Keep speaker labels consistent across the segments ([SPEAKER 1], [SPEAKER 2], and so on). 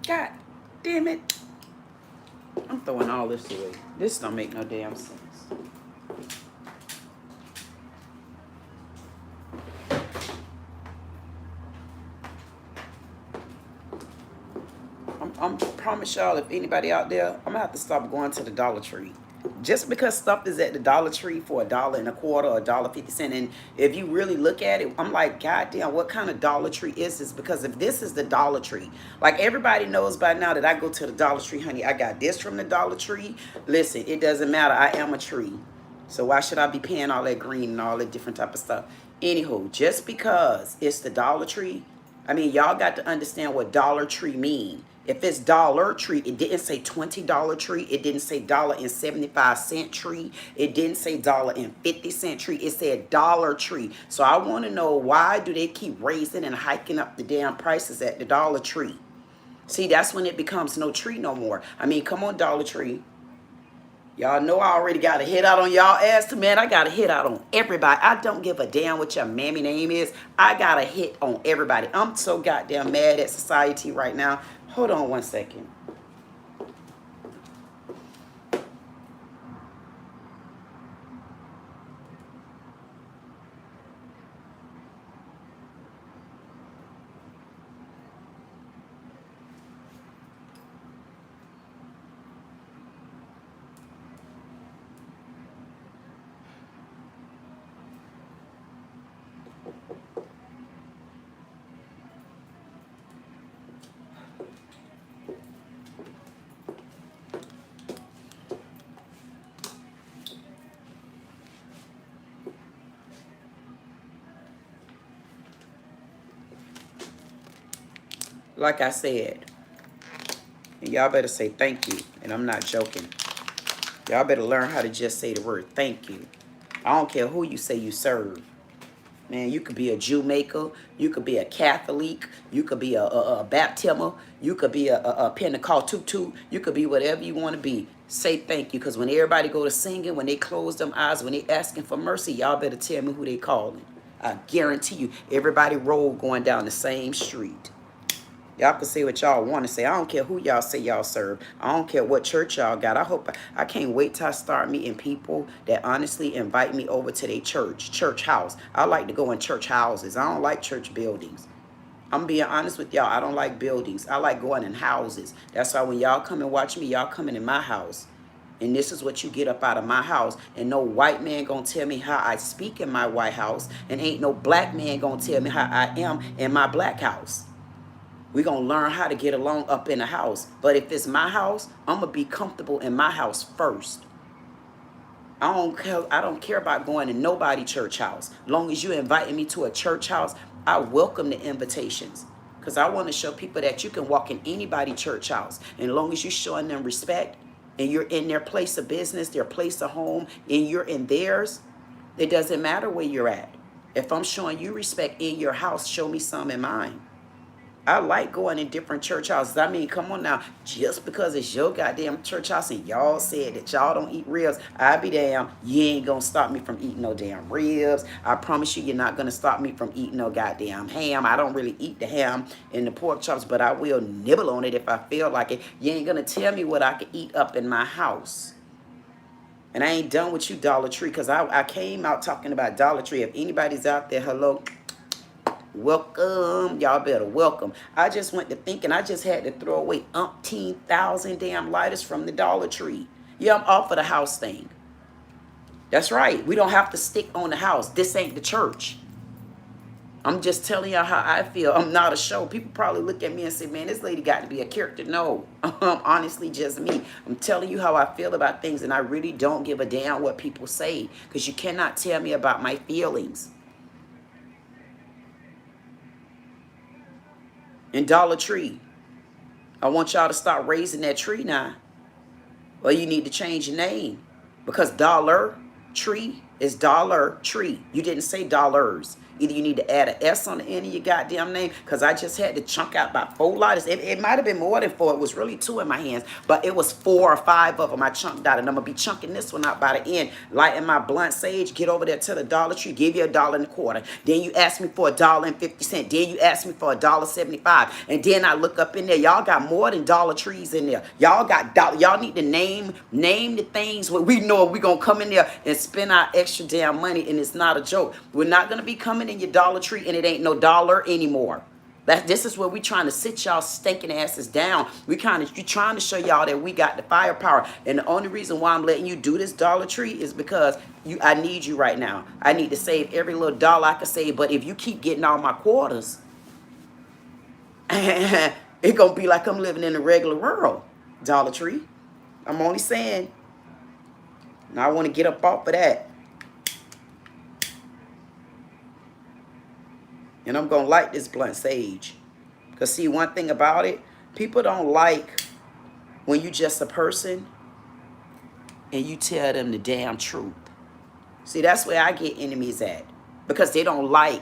[SPEAKER 1] God damn it. I'm throwing all this away. This don't make no damn sense. I'm promise y'all, if anybody out there, I'm gonna have to stop going to the Dollar Tree. Just because stuff is at the Dollar Tree for $1.25 or $1.50, and if you really look at it, I'm like, God damn, what kind of Dollar Tree is this? Because if this is the Dollar Tree, like everybody knows by now that I go to the Dollar Tree, honey, I got this from the Dollar Tree. Listen, it doesn't matter. I am a tree. So why should I be paying all that green and all that different type of stuff? Anywho, just because it's the Dollar Tree, I mean, y'all got to understand what Dollar Tree mean. If it's Dollar Tree, it didn't say $20 tree. It didn't say $1.75 tree. It didn't say $1.50 tree. It said Dollar Tree. So I want to know, why do they keep raising and hiking up the damn prices at the Dollar Tree? See, that's when it becomes no tree no more. I mean, come on, Dollar Tree. Y'all know I already got a hit out on y'all ass. Man, I got a hit out on everybody. I don't give a damn what your mammy name is. I got a hit on everybody. I'm so goddamn mad at society right now. Hold on one second. Like I said, and y'all better say thank you, and I'm not joking. Y'all better learn how to just say the word thank you. I don't care who you say you serve. Man, you could be a Jew maker, you could be a Catholic, you could be a baptimer, you could be a Pentecostal, you could be whatever you want to be. Say thank you, because when everybody go to singing, when they close them eyes, when they asking for mercy, y'all better tell me who they calling. I guarantee you, everybody roll going down the same street. Y'all can say what y'all want to say. I don't care who y'all say y'all serve. I don't care what church y'all got. I can't wait till I start meeting people that honestly invite me over to their church house. I like to go in church houses. I don't like church buildings. I'm being honest with y'all. I don't like buildings. I like going in houses. That's why when y'all come and watch me, y'all coming in my house. And this is what you get up out of my house. And no white man gonna tell me how I speak in my white house. And ain't no black man gonna tell me how I am in my black house. We're going to learn how to get along up in the house. But if it's my house, I'm going to be comfortable in my house first. I don't care about going to nobody's church house. As long as you inviting me to a church house, I welcome the invitations. Because I want to show people that you can walk in anybody's church house. And as long as you're showing them respect and you're in their place of business, their place of home, and you're in theirs, it doesn't matter where you're at. If I'm showing you respect in your house, show me some in mine. I like going in different church houses. I mean, come on now. Just because it's your goddamn church house and y'all said that y'all don't eat ribs, I be damn, you ain't gonna stop me from eating no damn ribs. I promise you, you're not gonna stop me from eating no goddamn ham. I don't really eat the ham and the pork chops, but I will nibble on it if I feel like it. You ain't gonna tell me what I can eat up in my house. And I ain't done with you, Dollar Tree, because I came out talking about Dollar Tree. If anybody's out there, hello, welcome. Y'all better welcome. I just went to thinking I just had to throw away umpteen thousand damn lighters from the Dollar Tree. Yeah, I'm off of the house thing. That's right. We don't have to stick on the house. This ain't the church. I'm just telling y'all how I feel. I'm not a show. People probably look at me and say, man, this lady got to be a character. No, honestly, just me. I'm telling you how I feel about things, and I really don't give a damn what people say, because you cannot tell me about my feelings. In Dollar Tree, I want y'all to start raising that tree now. Or you need to change your name. Because Dollar Tree is Dollar Tree. You didn't say dollars. Either you need to add an S on the end of your goddamn name, because I just had to chunk out about 4 letters. It might have been more than 4. It was really 2 in my hands, but it was 4 or 5 of them I chunked out, and I'm going to be chunking this one out by the end. Lighting my blunt sage, get over there to the Dollar Tree, give you $1.25. Then you ask me for $1.50. Then you ask me for $1.75. And then I look up in there, y'all got more than Dollar Trees in there. Y'all got y'all need to name the things where we know we're going to come in there and spend our extra damn money, and it's not a joke. We're not going to be coming in your Dollar Tree and it ain't no dollar anymore. This is where we trying to sit y'all stinking asses down. We trying to show y'all that we got the firepower. And the only reason why I'm letting you do this Dollar Tree is because I need you right now. I need to save every little dollar I can save. But if you keep getting all my quarters, it's going to be like I'm living in a regular world, Dollar Tree. I'm only saying. And I want to get up off of that. And I'm going to light this blunt sage. Because see, one thing about it, people don't like when you just a person and you tell them the damn truth. See, that's where I get enemies at. Because they don't like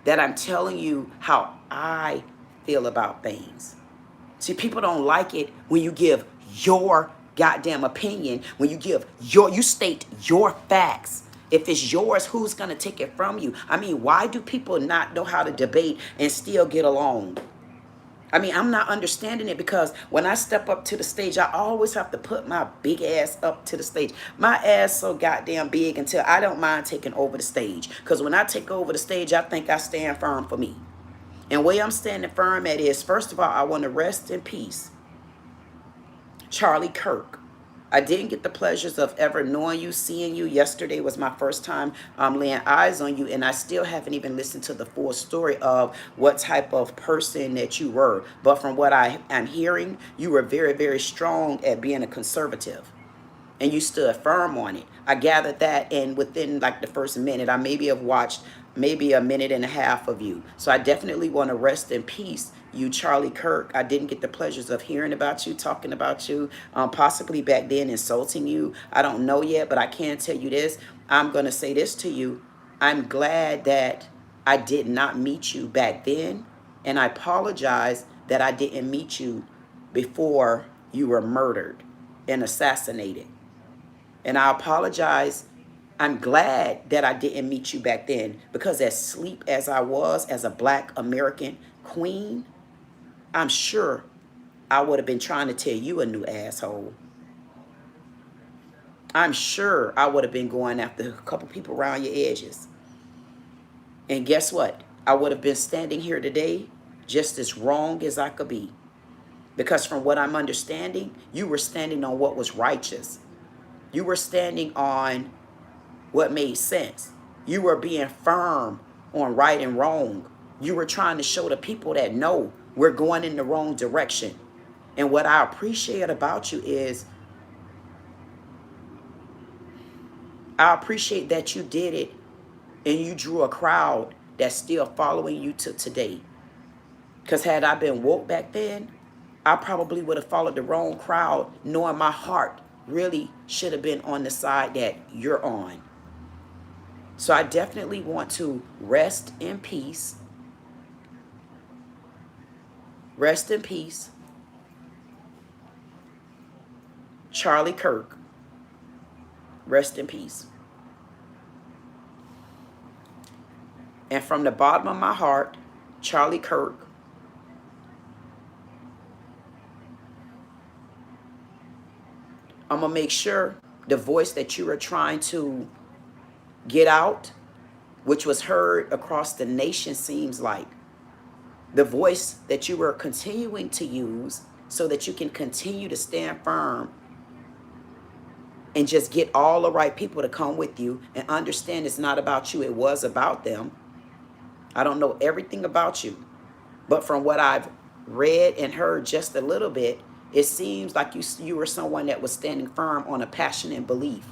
[SPEAKER 1] that I'm telling you how I feel about things. See, people don't like it when you give your goddamn opinion, when you state your facts. If it's yours, who's going to take it from you? I mean, why do people not know how to debate and still get along? I mean, I'm not understanding it, because when I step up to the stage, I always have to put my big ass up to the stage. My ass so goddamn big until I don't mind taking over the stage. Because when I take over the stage, I think I stand firm for me. And where I'm standing firm at is, first of all, I want to rest in peace Charlie Kirk. I didn't get the pleasures of ever knowing you, seeing you. Yesterday was my first time laying eyes on you, and I still haven't even listened to the full story of what type of person that you were. But from what I'm hearing, you were very, very strong at being a conservative, and you stood firm on it. I gathered that, and within like the first minute, I maybe have watched maybe a minute and a half of you. So I definitely want to rest in peace, you Charlie Kirk. I didn't get the pleasures of hearing about you, talking about you, possibly back then insulting you. I don't know yet, but I can tell you this. I'm going to say this to you. I'm glad that I did not meet you back then, and I apologize that I didn't meet you before you were murdered and assassinated. And I apologize. I'm glad that I didn't meet you back then, because as sleep as I was as a Black American queen, I'm sure I would have been trying to tell you a new asshole. I'm sure I would have been going after a couple people around your edges. And guess what? I would have been standing here today just as wrong as I could be. Because from what I'm understanding, you were standing on what was righteous. You were standing on what made sense. You were being firm on right and wrong. You were trying to show the people that no, we're going in the wrong direction. And what I appreciate about you is, I appreciate that you did it and you drew a crowd that's still following you to today. Because had I been woke back then, I probably would have followed the wrong crowd, knowing my heart really should have been on the side that you're on. So I definitely want to rest in peace. Rest in peace, Charlie Kirk. Rest in peace. And from the bottom of my heart, Charlie Kirk, I'm going to make sure the voice that you were trying to get out, which was heard across the nation, seems like, the voice that you were continuing to use so that you can continue to stand firm and just get all the right people to come with you and understand it's not about you, it was about them. I don't know everything about you, but from what I've read and heard just a little bit, it seems like you were someone that was standing firm on a passion and belief.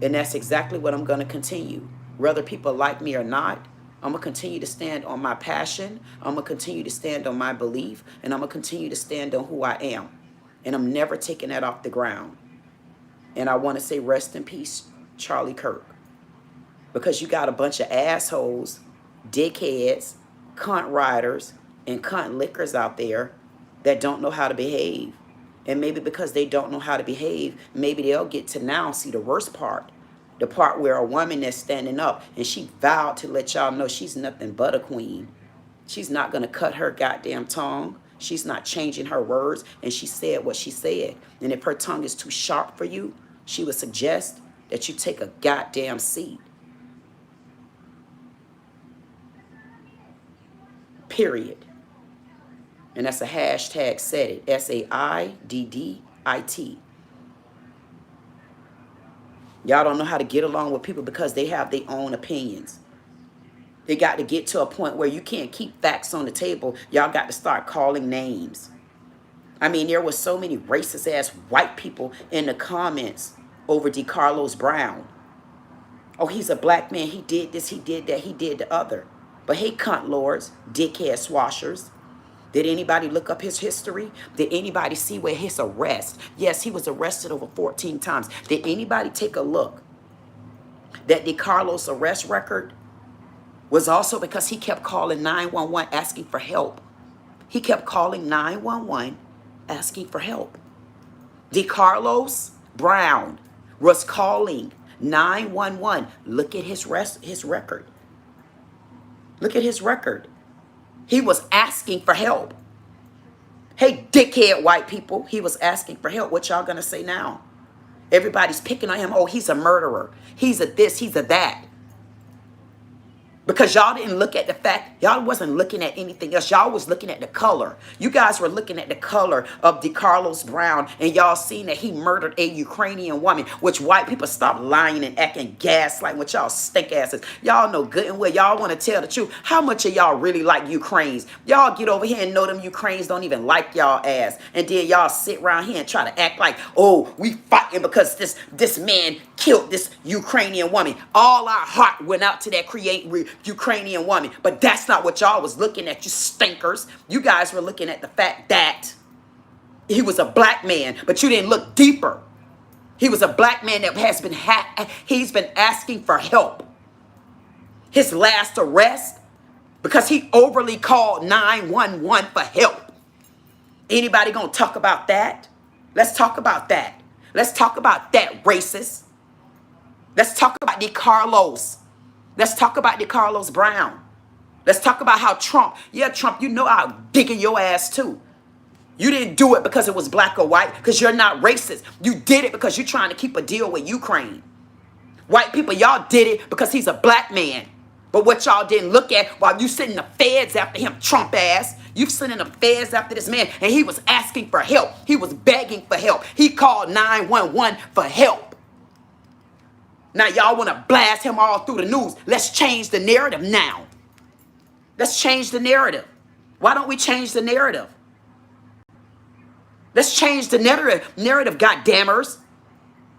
[SPEAKER 1] And that's exactly what I'm going to continue. Whether people like me or not, I'm going to continue to stand on my passion. I'm going to continue to stand on my belief. And I'm going to continue to stand on who I am. And I'm never taking that off the ground. And I want to say rest in peace, Charlie Kirk. Because you got a bunch of assholes, dickheads, cunt riders, and cunt lickers out there that don't know how to behave. And maybe because they don't know how to behave, maybe they'll get to now see the worst part. The part where a woman that's standing up and she vowed to let y'all know she's nothing but a queen. She's not going to cut her goddamn tongue. She's not changing her words. And she said what she said. And if her tongue is too sharp for you, she would suggest that you take a goddamn seat. Period. And that's a hashtag Saiddit. S-A-I-D-D-I-T. Y'all don't know how to get along with people because they have their own opinions. They got to get to a point where you can't keep facts on the table. Y'all got to start calling names. I mean, there was so many racist ass white people in the comments over DeCarlos Brown. Oh, he's a black man. He did this, he did that, he did the other. But hey, cunt lords, dickhead swashers. Did anybody look up his history? Did anybody see where his arrest? Yes, he was arrested over 14 times. Did anybody take a look? That DeCarlos arrest record was also because he kept calling 911 asking for help. He kept calling 911 asking for help. DeCarlos Brown was calling 911. Look at his record. Look at his record. He was asking for help. Hey, dickhead white people, he was asking for help. What y'all gonna say now? Everybody's picking on him. Oh, he's a murderer. He's a this, he's a that. Because y'all didn't look at the fact, y'all wasn't looking at anything else. Y'all was looking at the color. You guys were looking at the color of DeCarlos Brown, and y'all seen that he murdered a Ukrainian woman, which white people stop lying and acting gaslighting with y'all stink asses. Y'all know good and well, y'all want to tell the truth. How much of y'all really like Ukrainians? Y'all get over here and know them Ukrainians don't even like y'all ass. And then y'all sit around here and try to act like, oh, we fighting because this man killed this Ukrainian woman. All our heart went out to that Ukrainian woman. But that's not what y'all was looking at, you stinkers. You guys were looking at the fact that he was a black man, but you didn't look deeper. He was a black man that has been he's been asking for help. His last arrest, because he overly called 911 for help. Anybody gonna talk about that? Let's talk about that. Let's talk about that, racist. Let's talk about DeCarlos. Let's talk about DeCarlos Brown. Let's talk about how Trump, yeah, Trump, you know I'll dig in your ass too. You didn't do it because it was black or white, because you're not racist. You did it because you're trying to keep a deal with Ukraine. White people, y'all did it because he's a black man. But what y'all didn't look at while you sitting the feds after him, Trump ass, you sitting the feds after this man, and he was asking for help. He was begging for help. He called 911 for help. Now y'all want to blast him all through the news. Let's change the narrative now. Let's change the narrative. Why don't we change the narrative? Let's change the narrative, goddammers.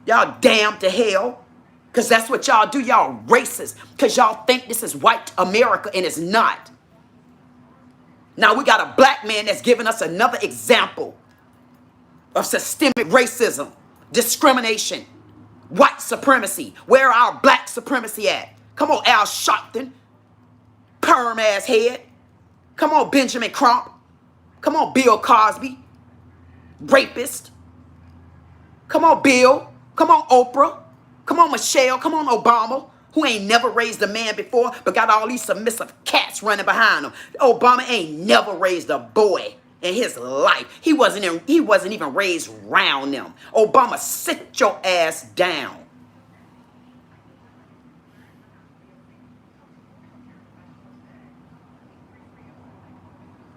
[SPEAKER 1] Y'all damned to hell. Because that's what y'all do. Y'all racist. Because y'all think this is white America, and it's not. Now we got a black man that's giving us another example of systemic racism, discrimination, white supremacy. Where our black supremacy at? Come on, Al Sharpton. Perm ass head. Come on, Benjamin Crump. Come on, Bill Cosby. Rapist. Come on, Bill. Come on, Oprah. Come on, Michelle. Come on, Obama, who ain't never raised a man before, but got all these submissive cats running behind him. Obama ain't never raised a boy in his life. He wasn't even raised around them. Obama, sit your ass down.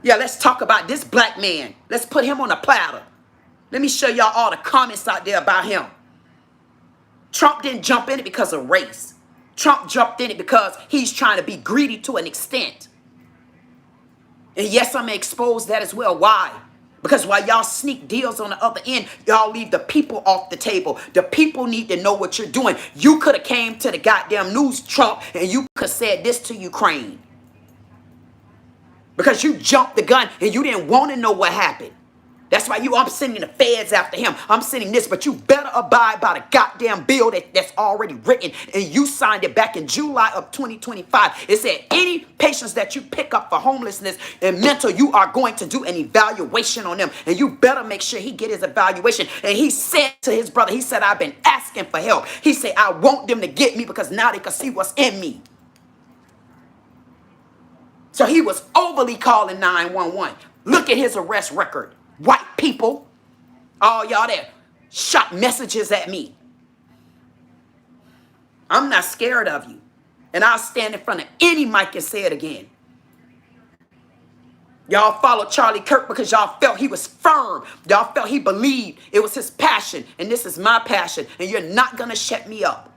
[SPEAKER 1] Yeah, let's talk about this black man. Let's put him on a platter. Let me show y'all all the comments out there about him. Trump didn't jump in it because of race. Trump jumped in it because he's trying to be greedy to an extent. And yes, I'm going to expose that as well. Why? Because while y'all sneak deals on the other end, y'all leave the people off the table. The people need to know what you're doing. You could have came to the goddamn news, Trump, and you could have said this to Ukraine. Because you jumped the gun and you didn't want to know what happened. That's why I'm sending the feds after him. I'm sending this, but you better abide by the goddamn bill that's already written. And you signed it back in July of 2025. It said any patients that you pick up for homelessness and mental, you are going to do an evaluation on them. And you better make sure he get his evaluation. And he said to his brother, he said, I've been asking for help. He said, I want them to get me because now they can see what's in me. So he was overly calling 911. Look at his arrest record. White people, all y'all that shot messages at me. I'm not scared of you. And I'll stand in front of any mic and say it again. Y'all followed Charlie Kirk because y'all felt he was firm. Y'all felt he believed. It was his passion. And this is my passion. And you're not going to shut me up.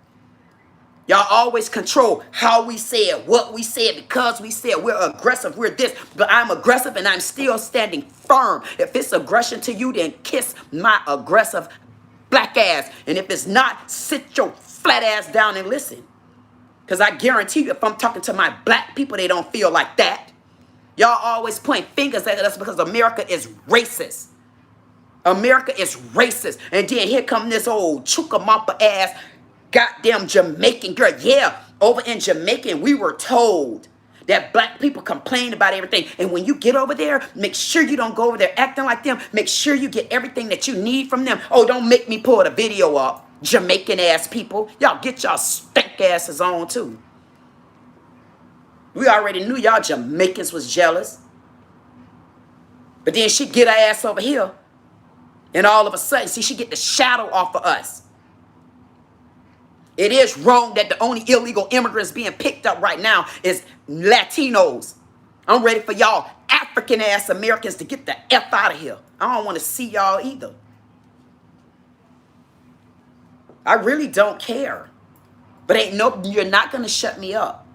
[SPEAKER 1] Y'all always control how we said, what we said, because we said we're aggressive, we're this. But I'm aggressive and I'm still standing firm. If it's aggression to you, then kiss my aggressive black ass. And if it's not, sit your flat ass down and listen. Because I guarantee you, if I'm talking to my black people, they don't feel like that. Y'all always point fingers at us because America is racist. America is racist. And then here come this old Chukwamapa ass goddamn Jamaican girl. Yeah, over in Jamaica, we were told that black people complain about everything. And when you get over there, make sure you don't go over there acting like them. Make sure you get everything that you need from them. Oh, don't make me pull the video up. Jamaican ass people. Y'all get y'all stank asses on too. We already knew y'all Jamaicans was jealous. But then she get her ass over here. And all of a sudden, see, she get the shadow off of us. It is wrong that the only illegal immigrants being picked up right now is Latinos. I'm ready for y'all African-ass Americans to get the F out of here. I don't want to see y'all either. I really don't care. But you're not going to shut me up.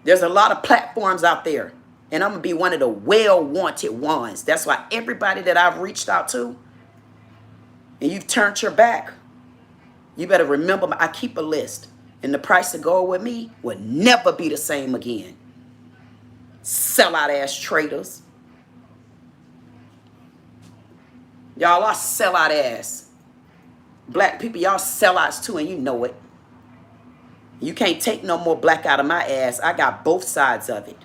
[SPEAKER 1] There's a lot of platforms out there. And I'm going to be one of the well-wanted ones. That's why everybody that I've reached out to, and you've turned your back, you better remember, I keep a list. And the price to go with me will never be the same again. Sellout ass traitors. Y'all are sellout ass. Black people, y'all sellouts too, and you know it. You can't take no more black out of my ass. I got both sides of it.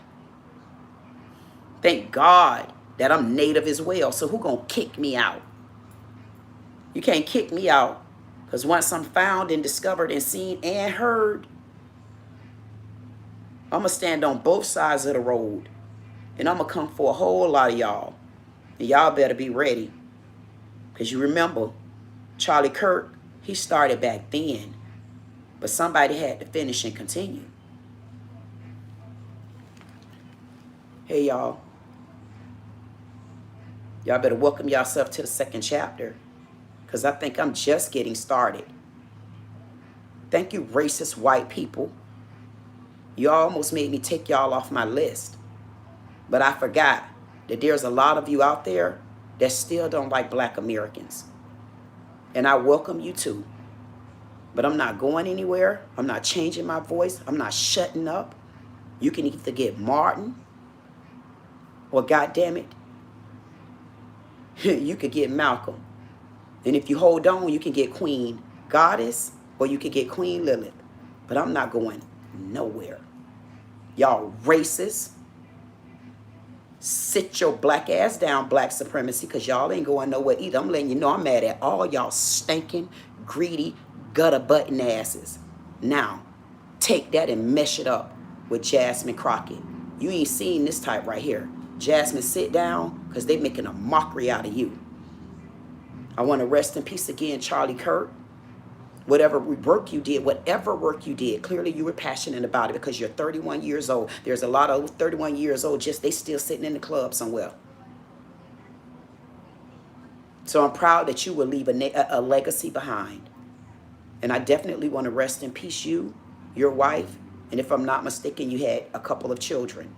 [SPEAKER 1] Thank God that I'm native as well. So who gonna kick me out? You can't kick me out. Because once I'm found and discovered and seen and heard, I'm going to stand on both sides of the road. And I'm going to come for a whole lot of y'all. And y'all better be ready. Because you remember, Charlie Kirk, he started back then. But somebody had to finish and continue. Hey, y'all. Y'all better welcome yourself to the second chapter. Because I think I'm just getting started. Thank you, racist white people. You almost made me take y'all off my list. But I forgot that there's a lot of you out there that still don't like black Americans. And I welcome you too. But I'm not going anywhere. I'm not changing my voice. I'm not shutting up. You can either get Martin or, goddammit, you could get Malcolm. And if you hold on, you can get Queen Goddess or you can get Queen Lilith. But I'm not going nowhere. Y'all racist. Sit your black ass down, black supremacy, because y'all ain't going nowhere either. I'm letting you know I'm mad at all y'all stinking, greedy, gutter button asses. Now, take that and mesh it up with Jasmine Crockett. You ain't seen this type right here. Jasmine, sit down, because they making a mockery out of you. I want to rest in peace again, Charlie Kirk. Whatever work you did, clearly you were passionate about it because you're 31 years old. There's a lot of 31 years old, just they still sitting in the club somewhere. So I'm proud that you will leave a legacy behind. And I definitely want to rest in peace you, your wife, and if I'm not mistaken, you had a couple of children.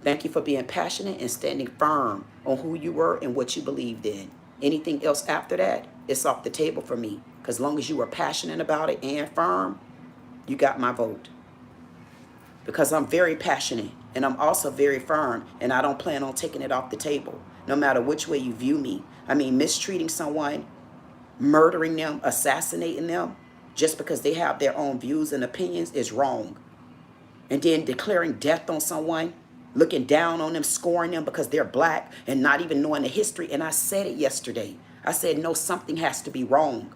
[SPEAKER 1] Thank you for being passionate and standing firm on who you were and what you believed in. Anything else after that, it's off the table for me. Because as long as you were passionate about it and firm, you got my vote. Because I'm very passionate and I'm also very firm and I don't plan on taking it off the table. no matter which way you view me. I mean, mistreating someone, murdering them, assassinating them, just because they have their own views and opinions is wrong. And then declaring death on someone, looking down on them, scoring them because they're black and not even knowing the history. And I said it yesterday. I said, no, something has to be wrong.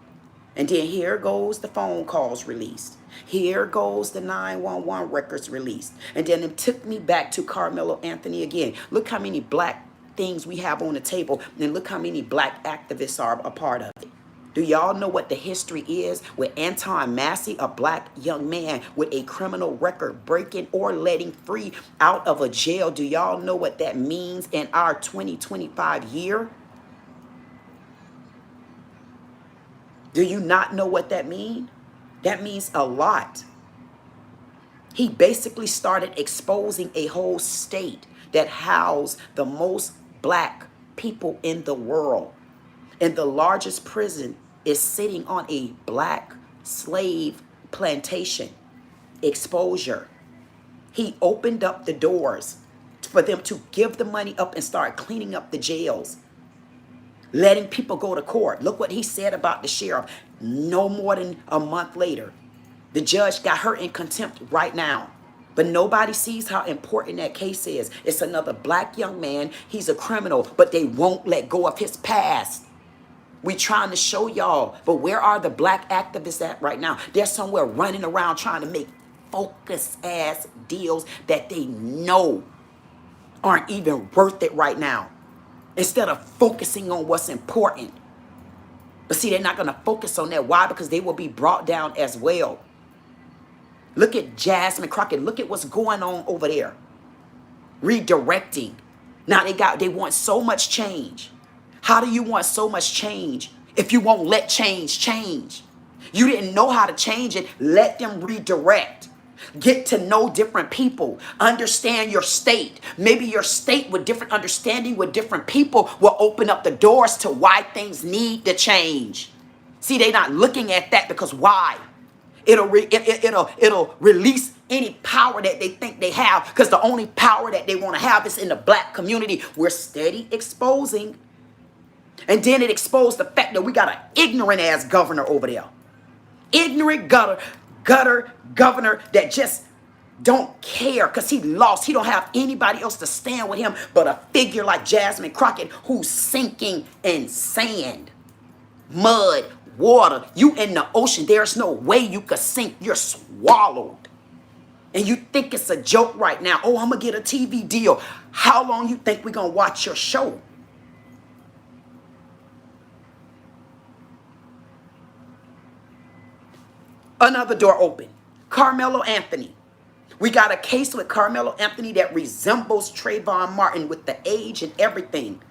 [SPEAKER 1] And then here goes the phone calls released. Here goes the 911 records released. And then it took me back to Carmelo Anthony again. Look how many black things we have on the table. And look how many black activists are a part of it. Do y'all know what the history is with Anton Massey, a black young man with a criminal record, breaking or letting free out of a jail? Do y'all know what that means in our 2025 year? Do you not know what that means? That means a lot. He basically started exposing a whole state that housed the most black people in the world. And the largest prison is sitting on a black slave plantation. Exposure. He opened up the doors for them to give the money up and start cleaning up the jails. Letting people go to court. Look what he said about the sheriff. No more than a month later, the judge got her in contempt right now. But nobody sees how important that case is. It's another black young man. He's a criminal, but they won't let go of his past. We trying to show y'all, but where are the black activists at right now? They're somewhere running around trying to make focus ass deals that they know aren't even worth it right now. Instead of focusing on what's important. But see, they're not going to focus on that. Why? Because they will be brought down as well. Look at Jasmine Crockett. Look at what's going on over there. Redirecting. Now they want so much change. How do you want so much change if you won't let change? You didn't know how to change it. Let them redirect. Get to know different people. Understand your state. Maybe your state with different understanding with different people will open up the doors to why things need to change. See, they're not looking at that because why? It'll release any power that they think they have, because the only power that they want to have is in the black community. We're steady exposing. And then it exposed the fact that we got an ignorant ass governor over there. Ignorant gutter governor that just don't care because he lost. He don't have anybody else to stand with him but a figure like Jasmine Crockett who's sinking in sand, mud, water. You in the ocean. There's no way you could sink. You're swallowed. And you think it's a joke right now. Oh, I'm going to get a TV deal. How long you think we're going to watch your show? Another door open. Carmelo Anthony. We got a case with Carmelo Anthony that resembles Trayvon Martin with the age and everything.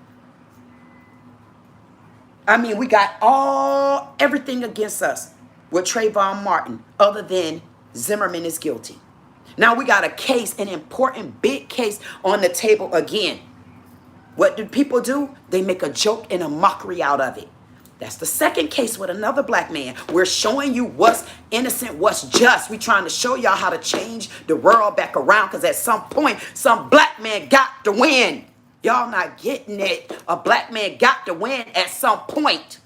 [SPEAKER 1] I mean, we got everything against us with Trayvon Martin other than Zimmerman is guilty. Now we got a case, an important big case on the table again. What do people do? They make a joke and a mockery out of it. That's the second case with another black man. We're showing you what's innocent, what's just. We're trying to show y'all how to change the world back around, because at some point, some black man got to win. Y'all not getting it. A black man got to win at some point.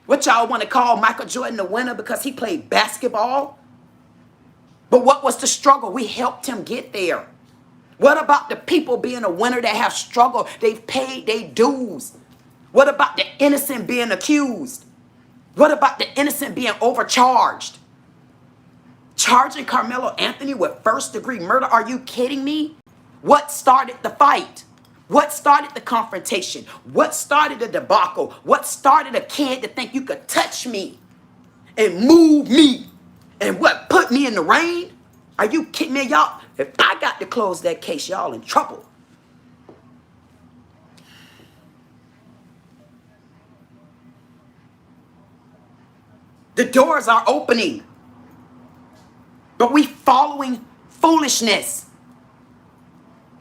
[SPEAKER 1] What y'all want to call Michael Jordan the winner because he played basketball? But what was the struggle? We helped him get there. What about the people being a winner that have struggled? They've paid their dues. What about the innocent being accused? What about the innocent being overcharged? Charging Carmelo Anthony with first-degree murder? Are you kidding me? What started the fight? What started the confrontation? What started the debacle? What started a kid to think you could touch me and move me and what, put me in the rain? Are you kidding me, y'all? If I got to close that case, y'all in trouble. The doors are opening, but we following foolishness.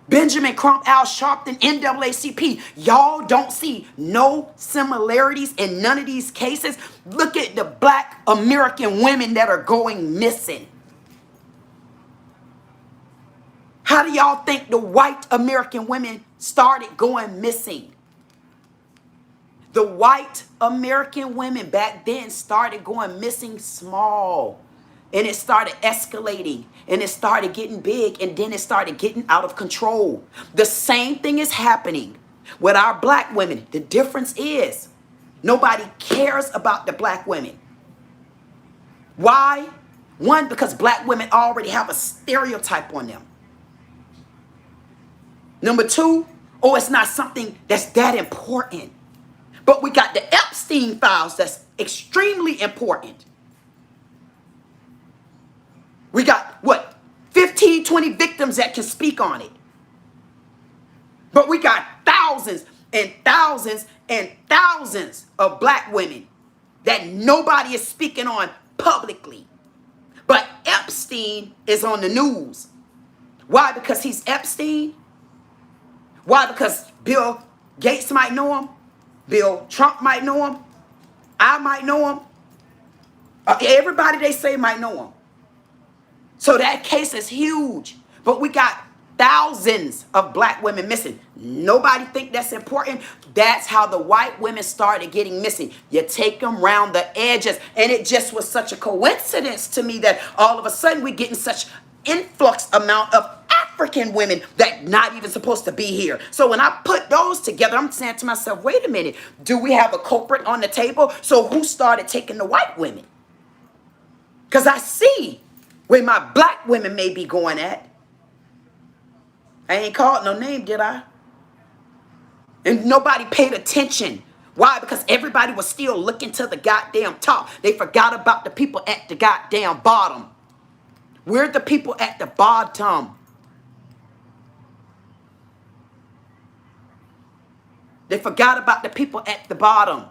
[SPEAKER 1] Benjamin Crump, Al Sharpton, NAACP. Y'all don't see no similarities in none of these cases. Look at the black American women that are going missing. How do y'all think the white American women started going missing. The white American women back then started going missing small. And it started escalating. And it started getting big. And then it started getting out of control. The same thing is happening with our black women. The difference is nobody cares about the black women. Why? One, because black women already have a stereotype on them. Number two, oh, it's not something that's that important. But we got the Epstein files that's extremely important. We got, what, 15, 20 victims that can speak on it. But we got thousands and thousands and thousands of black women that nobody is speaking on publicly. But Epstein is on the news. Why? Because he's Epstein? Why? Because Bill Gates might know him? Bill Trump might know him? I might know him? Everybody they say might know him. So that case is huge. But we got thousands of black women missing. Nobody think that's important. That's how the white women started getting missing. You take them round the edges. And it just was such a coincidence to me that all of a sudden we're getting such influx amount of African women that not even supposed to be here. So when I put those together, I'm saying to myself, wait a minute. Do we have a culprit on the table? So who started taking the white women? Because I see where my black women may be going at. I ain't called no name, did I? And nobody paid attention. Why? Because everybody was still looking to the goddamn top. They forgot about the people at the goddamn bottom. We're the people at the bottom. They forgot about the people at the bottom.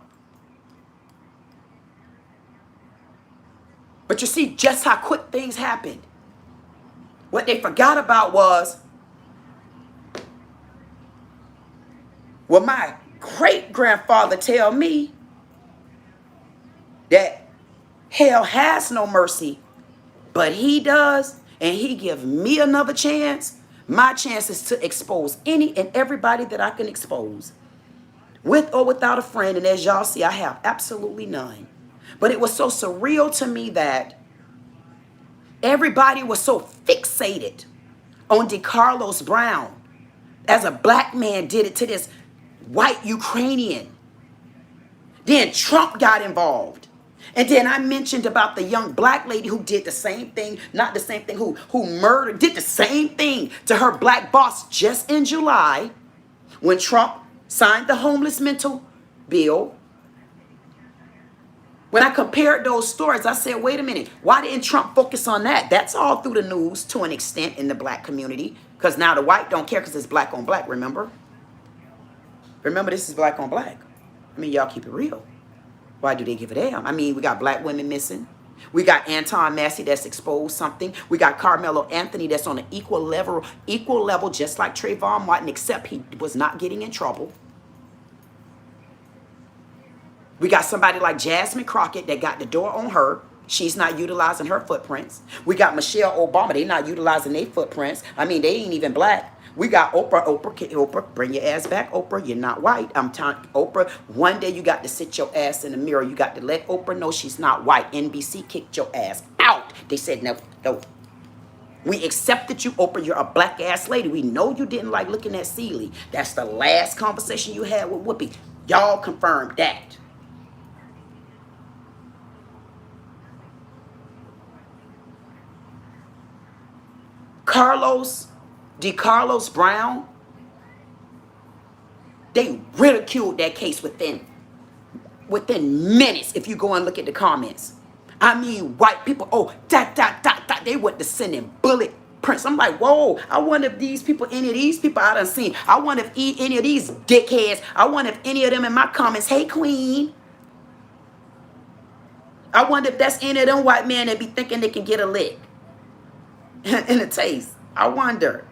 [SPEAKER 1] But you see just how quick things happened. What they forgot about was, well, my great-grandfather tell me that hell has no mercy, but he does, and he give me another chance. My chance is to expose any and everybody that I can expose, with or without a friend. And as y'all see, I have absolutely none. But it was so surreal to me that everybody was so fixated on DeCarlos Brown as a black man did it to this white Ukrainian. Then Trump got involved. And then I mentioned about the young black lady who did the same thing, not the same thing, who murdered, did the same thing to her black boss just in July when Trump signed the homeless mental bill. When I compared those stories, I said, wait a minute, why didn't Trump focus on that? That's all through the news to an extent in the black community, because now the white don't care because it's black on black, remember? Remember, this is black on black. I mean, y'all keep it real. Why do they give a damn? I mean, we got black women missing. We got Anton Massey that's exposed something. We got Carmelo Anthony that's on an equal level, just like Trayvon Martin, except he was not getting in trouble. We got somebody like Jasmine Crockett that got the door on her. She's not utilizing her footprints. We got Michelle Obama. They not utilizing their footprints. I mean, they ain't even black. We got Oprah, bring your ass back, Oprah. You're not white. I'm telling Oprah, one day you got to sit your ass in the mirror. You got to let Oprah know she's not white. NBC kicked your ass out. They said, no. We accepted you, Oprah. You're a black ass lady. We know you didn't like looking at Celie. That's the last conversation you had with Whoopi. Y'all confirmed that. DeCarlos Brown, they ridiculed that case within minutes if you go and look at the comments. I mean, white people, oh, they went to sending bullet prints. I'm like, whoa, I wonder if any of these people I done seen, I wonder if any of these dickheads, I wonder if any of them in my comments, hey, Queen. I wonder if that's any of them white men that be thinking they can get a lick in a taste. I wonder.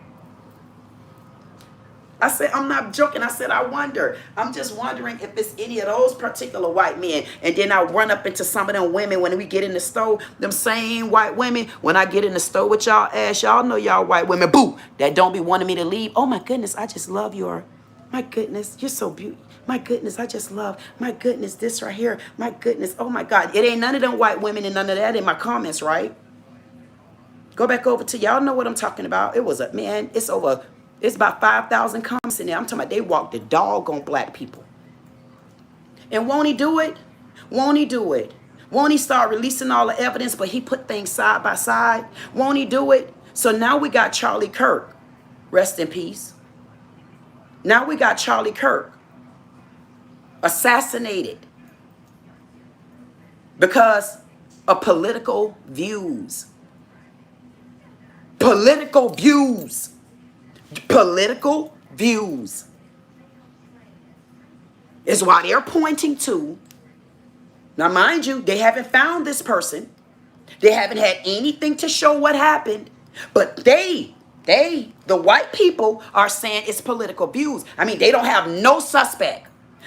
[SPEAKER 1] I said, I'm not joking. I said, I wonder. I'm just wondering if it's any of those particular white men. And then I run up into some of them women when we get in the store. Them same white women. When I get in the store with y'all ass, y'all know y'all white women. Boo! That don't be wanting me to leave. Oh my goodness, I just love your. My goodness, you're so beautiful. My goodness, I just love. My goodness, this right here. My goodness, oh my God. It ain't none of them white women and none of that in my comments, right? Go back over to y'all know what I'm talking about. It was a man. It's about 5,000 comments in there. I'm talking about they walk the dog on black people. And won't he do it? Won't he do it? Won't he start releasing all the evidence, but he put things side by side? Won't he do it? So now we got Charlie Kirk. Rest in peace. Now we got Charlie Kirk assassinated because of political views. Political views. Political views is why they're pointing to. Now, mind you, they haven't found this person. They haven't had anything to show what happened. But the white people are saying it's political views. I mean, they don't have no suspect.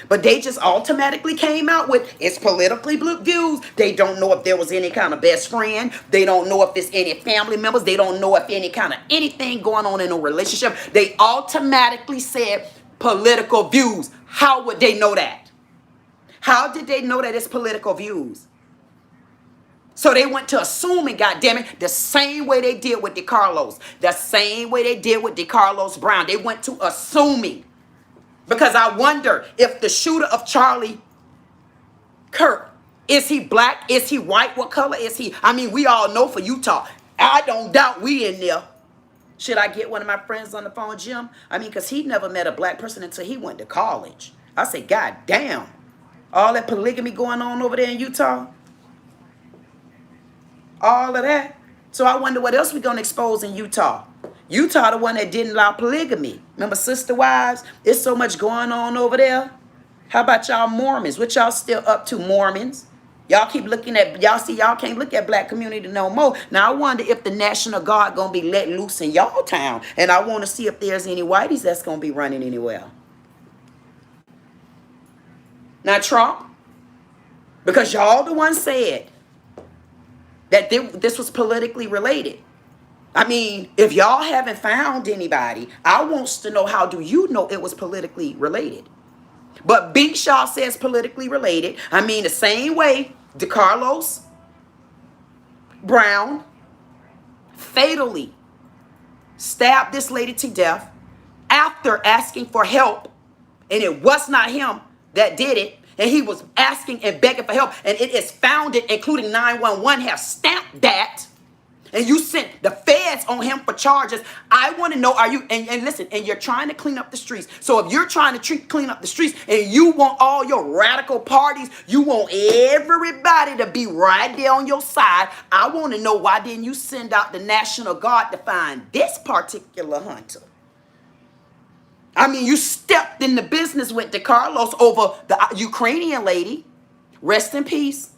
[SPEAKER 1] But they just automatically came out with it's politically views. They don't know if there was any kind of best friend. They don't know if it's any family members. They don't know if any kind of anything going on in a relationship. They automatically said political views. How would they know that? How did they know that it's political views? So they went to assuming, goddammit, the same way they did with DeCarlos. The same way they did with DeCarlos Brown. They went to assuming. Because I wonder if the shooter of Charlie Kirk, is he black? Is he white? What color is he? I mean, we all know for Utah. I don't doubt we in there. Should I get one of my friends on the phone, Jim? I mean, because he never met a black person until he went to college. I say, God damn. All that polygamy going on over there in Utah. All of that. So I wonder what else we're going to expose in Utah. Utah, the one that didn't allow polygamy. Remember sister wives? There's so much going on over there. How about y'all Mormons? What y'all still up to, Mormons? Y'all keep looking at, y'all see y'all can't look at black community no more. Now I wonder if the National Guard going to be let loose in y'all town. And I want to see if there's any whiteys that's going to be running anywhere. Now Trump, because y'all the one said that this was politically related. I mean, if y'all haven't found anybody, I wants to know how do you know it was politically related? But Big Shaw says politically related. I mean, the same way DeCarlos Brown fatally stabbed this lady to death after asking for help. And it was not him that did it. And he was asking and begging for help. And it is founded, including 911, have stamped that. And you sent the feds on him for charges. I want to know, are you, and listen, and you're trying to clean up the streets. So if you're trying to clean up the streets and you want all your radical parties, you want everybody to be right there on your side, I want to know why didn't you send out the National Guard to find this particular hunter? I mean, you stepped in the business with DeCarlos over the Ukrainian lady. Rest in peace.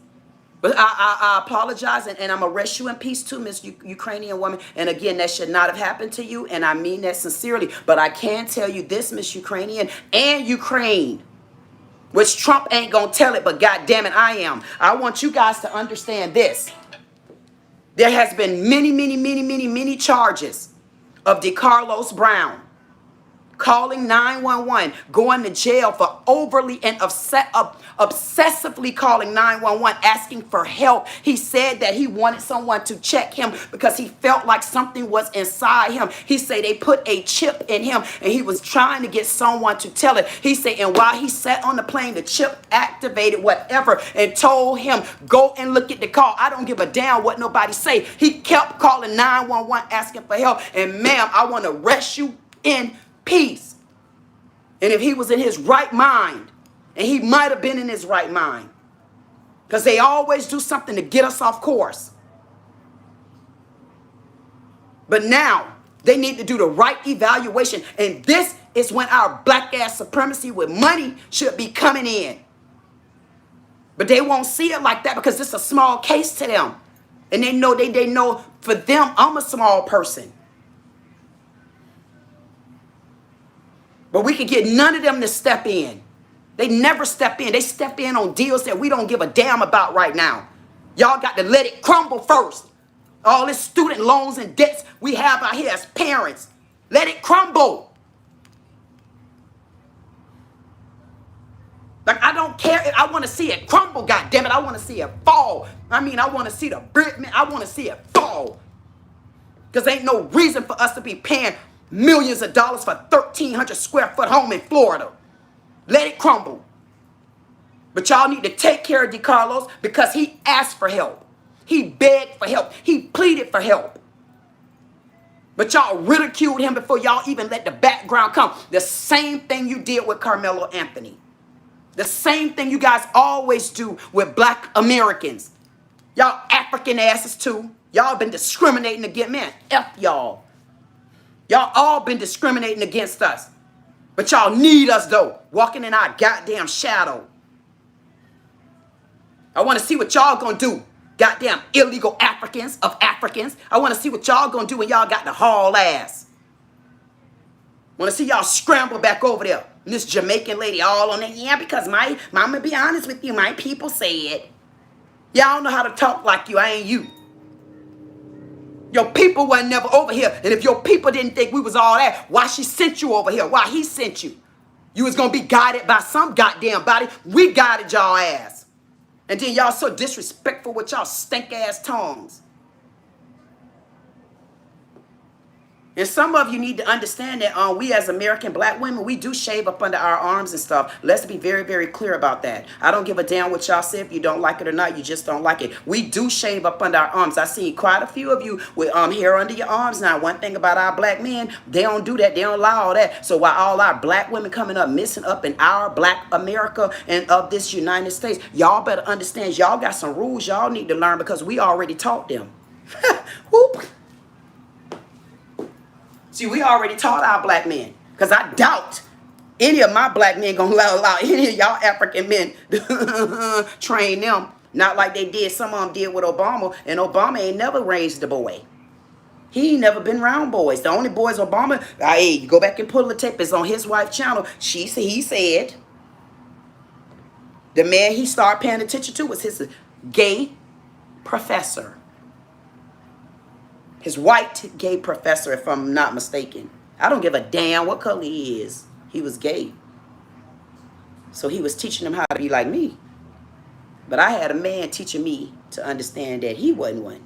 [SPEAKER 1] But I apologize, and I'm going to rest you in peace too, Miss Ukrainian woman. And again, that should not have happened to you, and I mean that sincerely. But I can tell you this, Miss Ukrainian and Ukraine, which Trump ain't going to tell it, but God damn it, I am. I want you guys to understand this. There has been many charges of DeCarlos Brown calling 911, going to jail for overly and obsessively calling 911, asking for help. He said that he wanted someone to check him because he felt like something was inside him. He said they put a chip in him and he was trying to get someone to tell it. He said, and while he sat on the plane, the chip activated whatever and told him, go and look at the call. I don't give a damn what nobody say. He kept calling 911, asking for help. And ma'am, I want to rest you in peace. And if he was in his right mind, and he might have been in his right mind, because they always do something to get us off course. But now they need to do the right evaluation, and this is when our black ass supremacy with money should be coming in. But they won't see it like that because it's a small case to them, and they know for them I'm a small person. But we can get none of them to step in. They never step in. They step in on deals that we don't give a damn about right now. Y'all got to let it crumble first. All this student loans and debts we have out here as parents. Let it crumble. Like, I don't care. I want to see it crumble, goddammit. I want to see it fall. I mean, I want to see the brick, man. I want to see it fall. Because ain't no reason for us to be paying millions of dollars for a 1,300 square foot home in Florida. Let it crumble. But y'all need to take care of DeCarlos because he asked for help. He begged for help. He pleaded for help. But y'all ridiculed him before y'all even let the background come. The same thing you did with Carmelo Anthony. The same thing you guys always do with black Americans. Y'all African asses too. Y'all been discriminating against men. F y'all. Y'all all been discriminating against us. But y'all need us though. Walking in our goddamn shadow. I want to see what y'all gonna do. Goddamn illegal Africans of Africans. I want to see what y'all gonna do when y'all got the haul ass. Want to see y'all scramble back over there. And this Jamaican lady all on it. Yeah, because I'm gonna be honest with you. My people said. Y'all know how to talk like you. I ain't you. Your people wasn't never over here. And if your people didn't think we was all that, why she sent you over here? Why he sent you? You was gonna be guided by some goddamn body. We guided y'all ass. And then y'all so disrespectful with y'all stink ass tongues. And some of you need to understand that we as American black women, we do shave up under our arms and stuff. Let's be very, very clear about that. I don't give a damn what y'all say. If you don't like it or not, you just don't like it. We do shave up under our arms. I see quite a few of you with hair under your arms now. One thing about our black men, they don't do that. They don't allow all that. So while all our black women coming up, missing up in our black America and of this United States, y'all better understand y'all got some rules y'all need to learn because we already taught them. Whoop. See, we already taught our black men. Because I doubt any of my black men going to allow any of y'all African men to train them. Not like they did. Some of them did with Obama. And Obama ain't never raised a boy. He ain't never been around boys. The only boys Obama, hey, you go back and pull the tape. It's on his wife's channel. He said the man he started paying attention to was his gay professor. His white gay professor, if I'm not mistaken. I don't give a damn what color he is. He was gay. So he was teaching him how to be like me. But I had a man teaching me to understand that he wasn't one.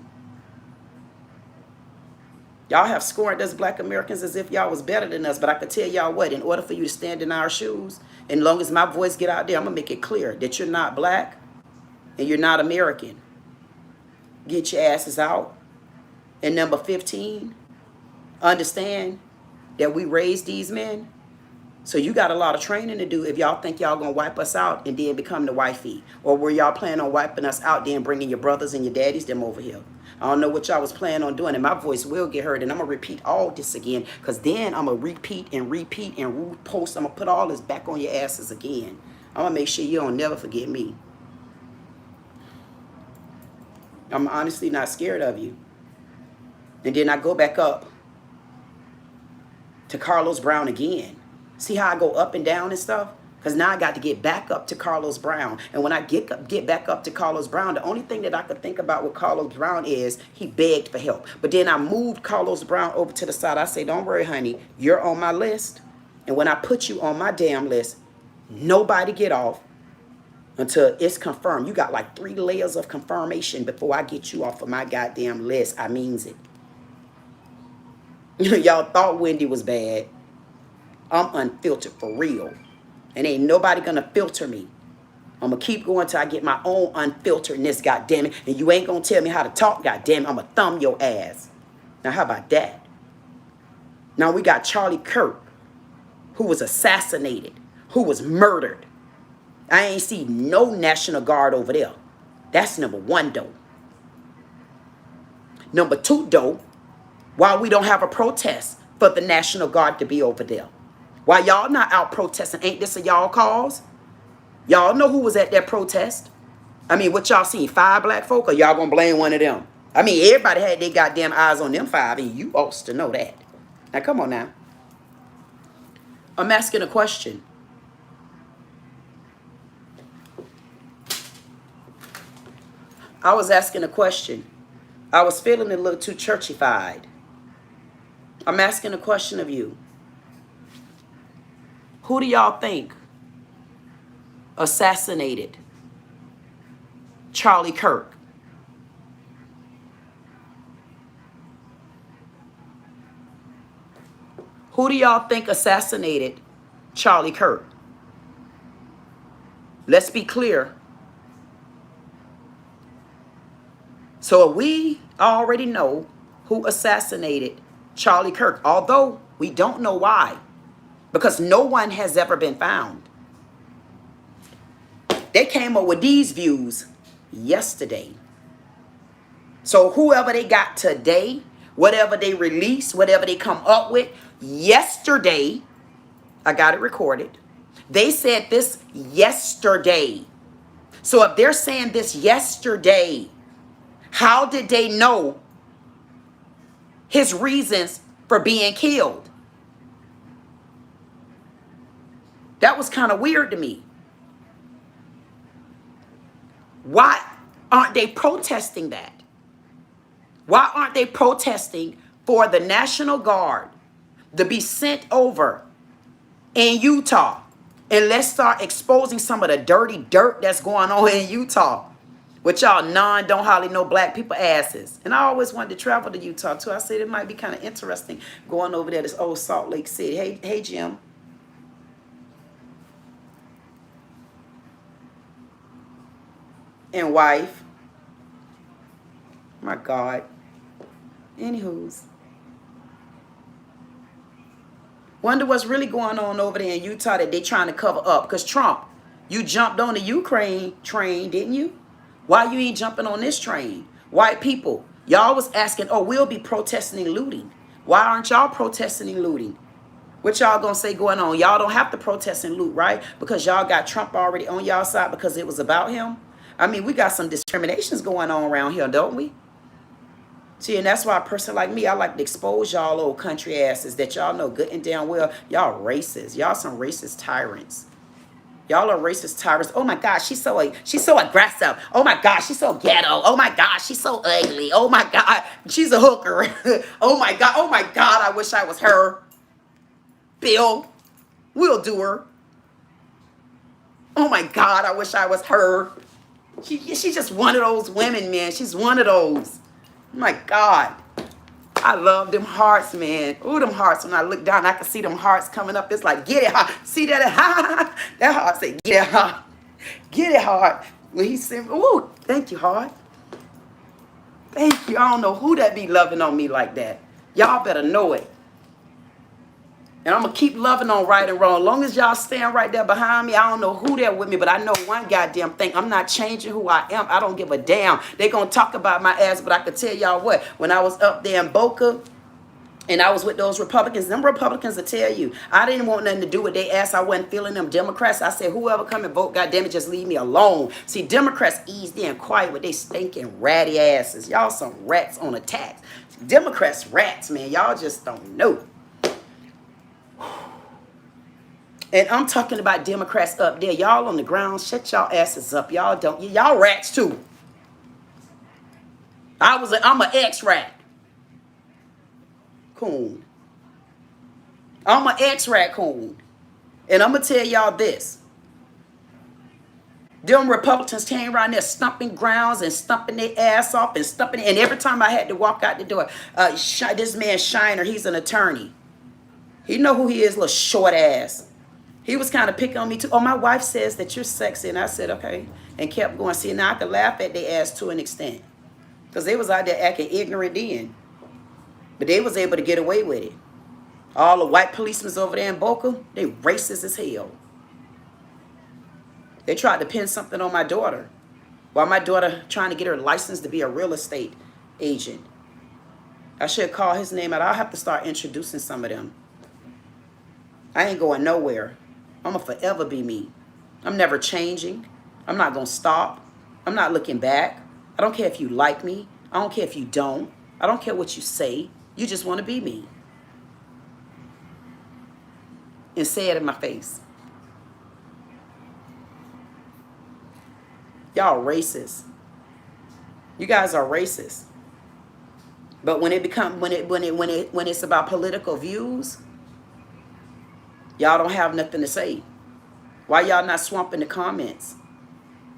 [SPEAKER 1] Y'all have scorned us black Americans as if y'all was better than us. But I could tell y'all what, in order for you to stand in our shoes, and long as my voice get out there, I'm going to make it clear that you're not black and you're not American. Get your asses out. And number 15, understand that we raised these men. So you got a lot of training to do if y'all think y'all going to wipe us out and then become the wifey. Or were y'all planning on wiping us out, then bringing your brothers and your daddies them over here? I don't know what y'all was planning on doing, and my voice will get heard. And I'm going to repeat all this again, because then I'm going to repeat and repost. I'm going to put all this back on your asses again. I'm going to make sure you don't never forget me. I'm honestly not scared of you. And then I go back up to Carlos Brown again. See how I go up and down and stuff? Because now I got to get back up to Carlos Brown. And when I get back up to Carlos Brown, the only thing that I could think about with Carlos Brown is he begged for help. But then I moved Carlos Brown over to the side. I say, don't worry, honey. You're on my list. And when I put you on my damn list, nobody get off until it's confirmed. You got like 3 layers of confirmation before I get you off of my goddamn list. I means it. Y'all thought Wendy was bad. I'm unfiltered for real. And ain't nobody gonna filter me. I'm gonna keep going till I get my own unfilteredness, goddammit. And you ain't gonna tell me how to talk, goddammit. I'm gonna thumb your ass. Now how about that? Now we got Charlie Kirk, who was assassinated, who was murdered. I ain't see no National Guard over there. That's number 1, though. Number 2, though, why we don't have a protest for the National Guard to be over there? Why y'all not out protesting? Ain't this a y'all cause? Y'all know who was at that protest. I mean, what y'all seen? 5 black folk, or y'all gonna blame one of them? I mean, everybody had their goddamn eyes on them 5, and you ought to know that. Now, come on now. I'm asking a question. I was asking a question. I was feeling a little too churchified. I'm asking a question of you. Who do y'all think assassinated Charlie Kirk? Who do y'all think assassinated Charlie Kirk? Let's be clear. So we already know who assassinated Charlie Kirk, although we don't know why, because no one has ever been found. They came up with these views yesterday. So whoever they got today, whatever they release, whatever they come up with, yesterday, I got it recorded. They said this yesterday. So if they're saying this yesterday, how did they know his reasons for being killed? That was kind of weird to me. Why aren't they protesting that? Why aren't they protesting for the National Guard to be sent over in Utah? And let's start exposing some of the dirty dirt that's going on in Utah. With y'all don't hardly know black people asses. And I always wanted to travel to Utah too. I said it might be kind of interesting going over there, this old Salt Lake City. Hey Jim. And wife. My God. Anywho's. Wonder what's really going on over there in Utah that they trying to cover up. Because Trump, you jumped on the Ukraine train, didn't you? Why you ain't jumping on this train? White people, y'all was asking, oh, we'll be protesting and looting. Why aren't y'all protesting and looting? What y'all gonna say going on? Y'all don't have to protest and loot, right? Because y'all got Trump already on y'all side because it was about him. I mean, we got some discriminations going on around here, don't we? See, and that's why a person like me, I like to expose y'all old country asses that y'all know good and damn well y'all racist. Y'all some racist tyrants. Y'all are racist tyrants. Oh my God, she's so aggressive. Oh my God, she's so ghetto. Oh my God, she's so ugly. Oh my God, she's a hooker. Oh my God, I wish I was her. Bill, we'll do her. Oh my God, I wish I was her. She's just one of those women, man. She's one of those. My God, I love them hearts, man. Ooh, them hearts. When I look down, I can see them hearts coming up. It's like, get it heart. See that? That heart say, get it heart. Get it heart. When he said, ooh, thank you, heart. Thank you. I don't know who that be loving on me like that. Y'all better know it. And I'm going to keep loving on right and wrong. As long as y'all stand right there behind me, I don't know who there with me, but I know one goddamn thing. I'm not changing who I am. I don't give a damn. They going to talk about my ass, but I can tell y'all what. When I was up there in Boca and I was with those Republicans, them Republicans will tell you, I didn't want nothing to do with their ass. I wasn't feeling them Democrats. I said, whoever come and vote, goddamn it, just leave me alone. See, Democrats eased in quiet with they stinking ratty asses. Y'all some rats on attack. Democrats rats, man. Y'all just don't know. And I'm talking about Democrats up there. Y'all on the ground, shut y'all asses up. Y'all don't. Y'all rats too. I'm an ex-rat. Coon. I'm an ex-rat coon. And I'm going to tell y'all this. Them Republicans came around there stumping grounds and stumping their ass off and stumping. And every time I had to walk out the door, this man Shiner, he's an attorney. He know who he is, little short ass. He was kind of picking on me too. Oh, my wife says that you're sexy. And I said, okay. And kept going. See, now I could laugh at their ass to an extent. Because they was out there acting ignorant then. But they was able to get away with it. All the white policemen over there in Boca, they racist as hell. They tried to pin something on my daughter. While my daughter trying to get her license to be a real estate agent. I should call his name out. I'll have to start introducing some of them. I ain't going nowhere. I'm going to forever be me. I'm never changing. I'm not going to stop. I'm not looking back. I don't care if you like me. I don't care if you don't. I don't care what you say. You just want to be me. and say it in my face. Y'all racist. You guys are racist. But when it's about political views, y'all don't have nothing to say. Why y'all not swamping the comments?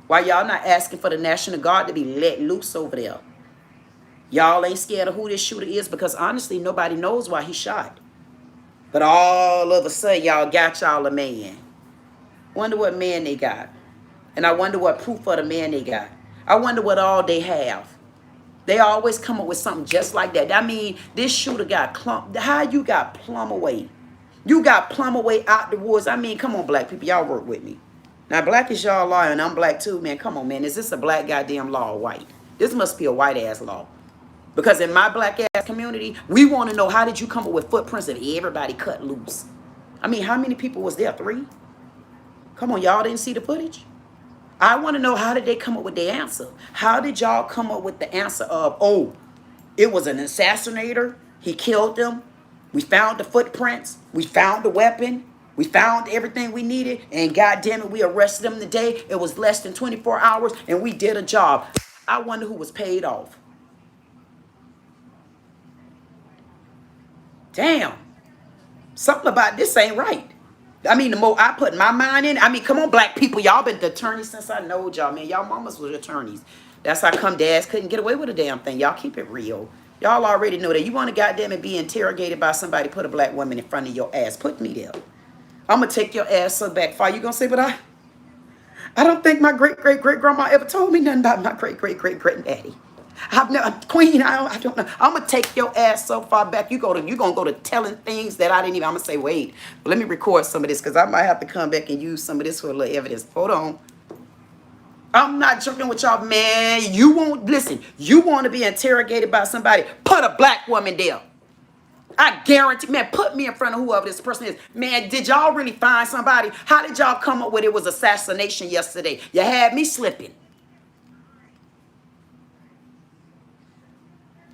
[SPEAKER 1] Why y'all not asking for the National Guard to be let loose over there? Y'all ain't scared of who this shooter is, because honestly, nobody knows why he shot. But all of a sudden, y'all got y'all a man. Wonder what man they got. And I wonder what proof of the man they got. I wonder what all they have. They always come up with something just like that. I mean, this shooter got how you got plumb away? You got plumb away out the woods. I mean, come on, black people. Y'all work with me. Now, black is y'all law, and I'm black too, man. Come on, man. Is this a black goddamn law or white? This must be a white-ass law. Because in my black-ass community, we want to know, how did you come up with footprints if everybody cut loose? I mean, how many people was there? 3? Come on, y'all didn't see the footage? I want to know, how did they come up with the answer? How did y'all come up with the answer of, oh, it was an assassinator, he killed them, we found the footprints, we found the weapon, we found everything we needed, and goddamn it, we arrested them today. It was less than 24 hours, and we did a job. I wonder who was paid off. Damn. Something about this ain't right. I mean, the more I put my mind in, I mean, come on, black people. Y'all been the attorneys since I know y'all, man. Y'all mamas was attorneys. That's how come dads couldn't get away with a damn thing. Y'all keep it real. Y'all already know that. You want to goddamn it be interrogated by somebody, put a black woman in front of your ass. Put me there. I'm going to take your ass so back far. You going to say, but I don't think my great-great-great-grandma ever told me nothing about my great-great-great-great-daddy. I've never, Queen, I don't know. I'm going to take your ass so far back. You're going to go to telling things that I didn't even. I'm going to say, wait, let me record some of this, because I might have to come back and use some of this for a little evidence. Hold on. I'm not joking with y'all, man. You won't, listen, you want to be interrogated by somebody, put a black woman there. I guarantee, man, put me in front of whoever this person is. Man, did y'all really find somebody? How did y'all come up with it was assassination yesterday? You had me slipping.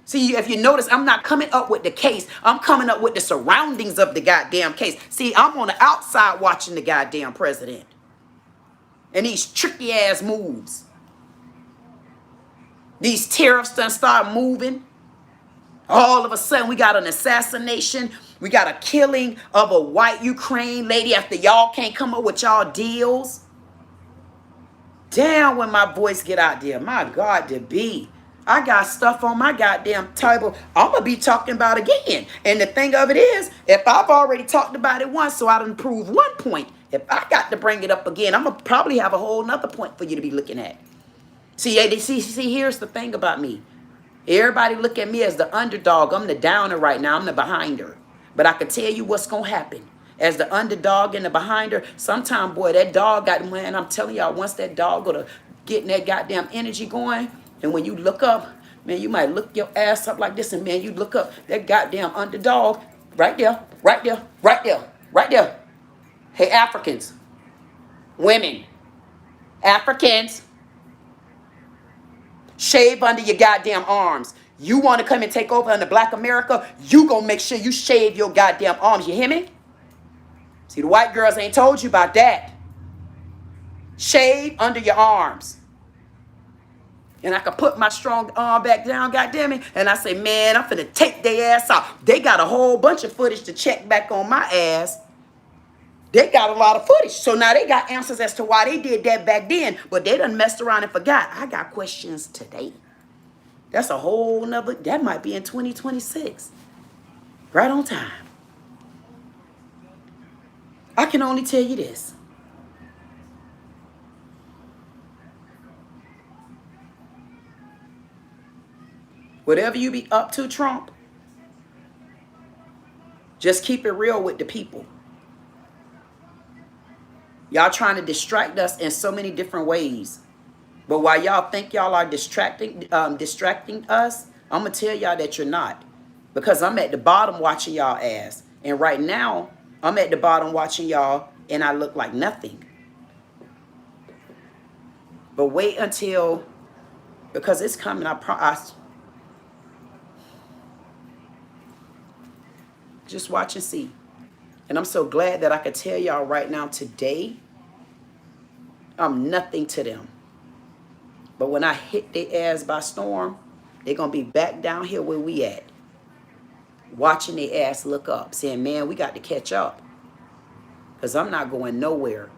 [SPEAKER 1] See, if you notice, I'm not coming up with the case. I'm coming up with the surroundings of the goddamn case. See, I'm on the outside watching the goddamn president. And these tricky ass moves. These tariffs done start moving. All of a sudden, we got an assassination. We got a killing of a white Ukraine lady after y'all can't come up with y'all deals. Damn, when my voice get out there. My God, to be. I got stuff on my goddamn table I'm going to be talking about again. And the thing of it is, if I've already talked about it once, so I done proved one point, if I got to bring it up again, I'm going to probably have a whole nother point for you to be looking at. See, here's the thing about me. Everybody look at me as the underdog. I'm the downer right now. I'm the behinder. But I can tell you what's going to happen. As the underdog and the behinder, sometime, boy, that dog got, man, I'm telling y'all, once that dog go to getting that goddamn energy going, and when you look up, man, you might look your ass up like this, and man, you look up, that goddamn underdog, right there, right there, right there, right there. Hey, Africans, women, Africans, shave under your goddamn arms. You want to come and take over under black America, you gonna make sure you shave your goddamn arms, you hear me? See, the white girls ain't told you about that. Shave under your arms. And I can put my strong arm back down, goddamn it, and I say, man, I'm finna take their ass out. They got a whole bunch of footage to check back on my ass. They got a lot of footage. So now they got answers as to why they did that back then, but they done messed around and forgot. I got questions today. That's a whole nother, that might be in 2026. Right on time. I can only tell you this. Whatever you be up to, Trump, just keep it real with the people. Y'all trying to distract us in so many different ways. But while y'all think y'all are distracting us, I'm going to tell y'all that you're not. Because I'm at the bottom watching y'all ass. And right now, I'm at the bottom watching y'all, and I look like nothing. But wait until, because it's coming, I promise. Just watch and see. And I'm so glad that I could tell y'all right now today, I'm nothing to them. But when I hit their ass by storm, they're going to be back down here where we at. Watching their ass look up, saying, man, we got to catch up. Because I'm not going nowhere.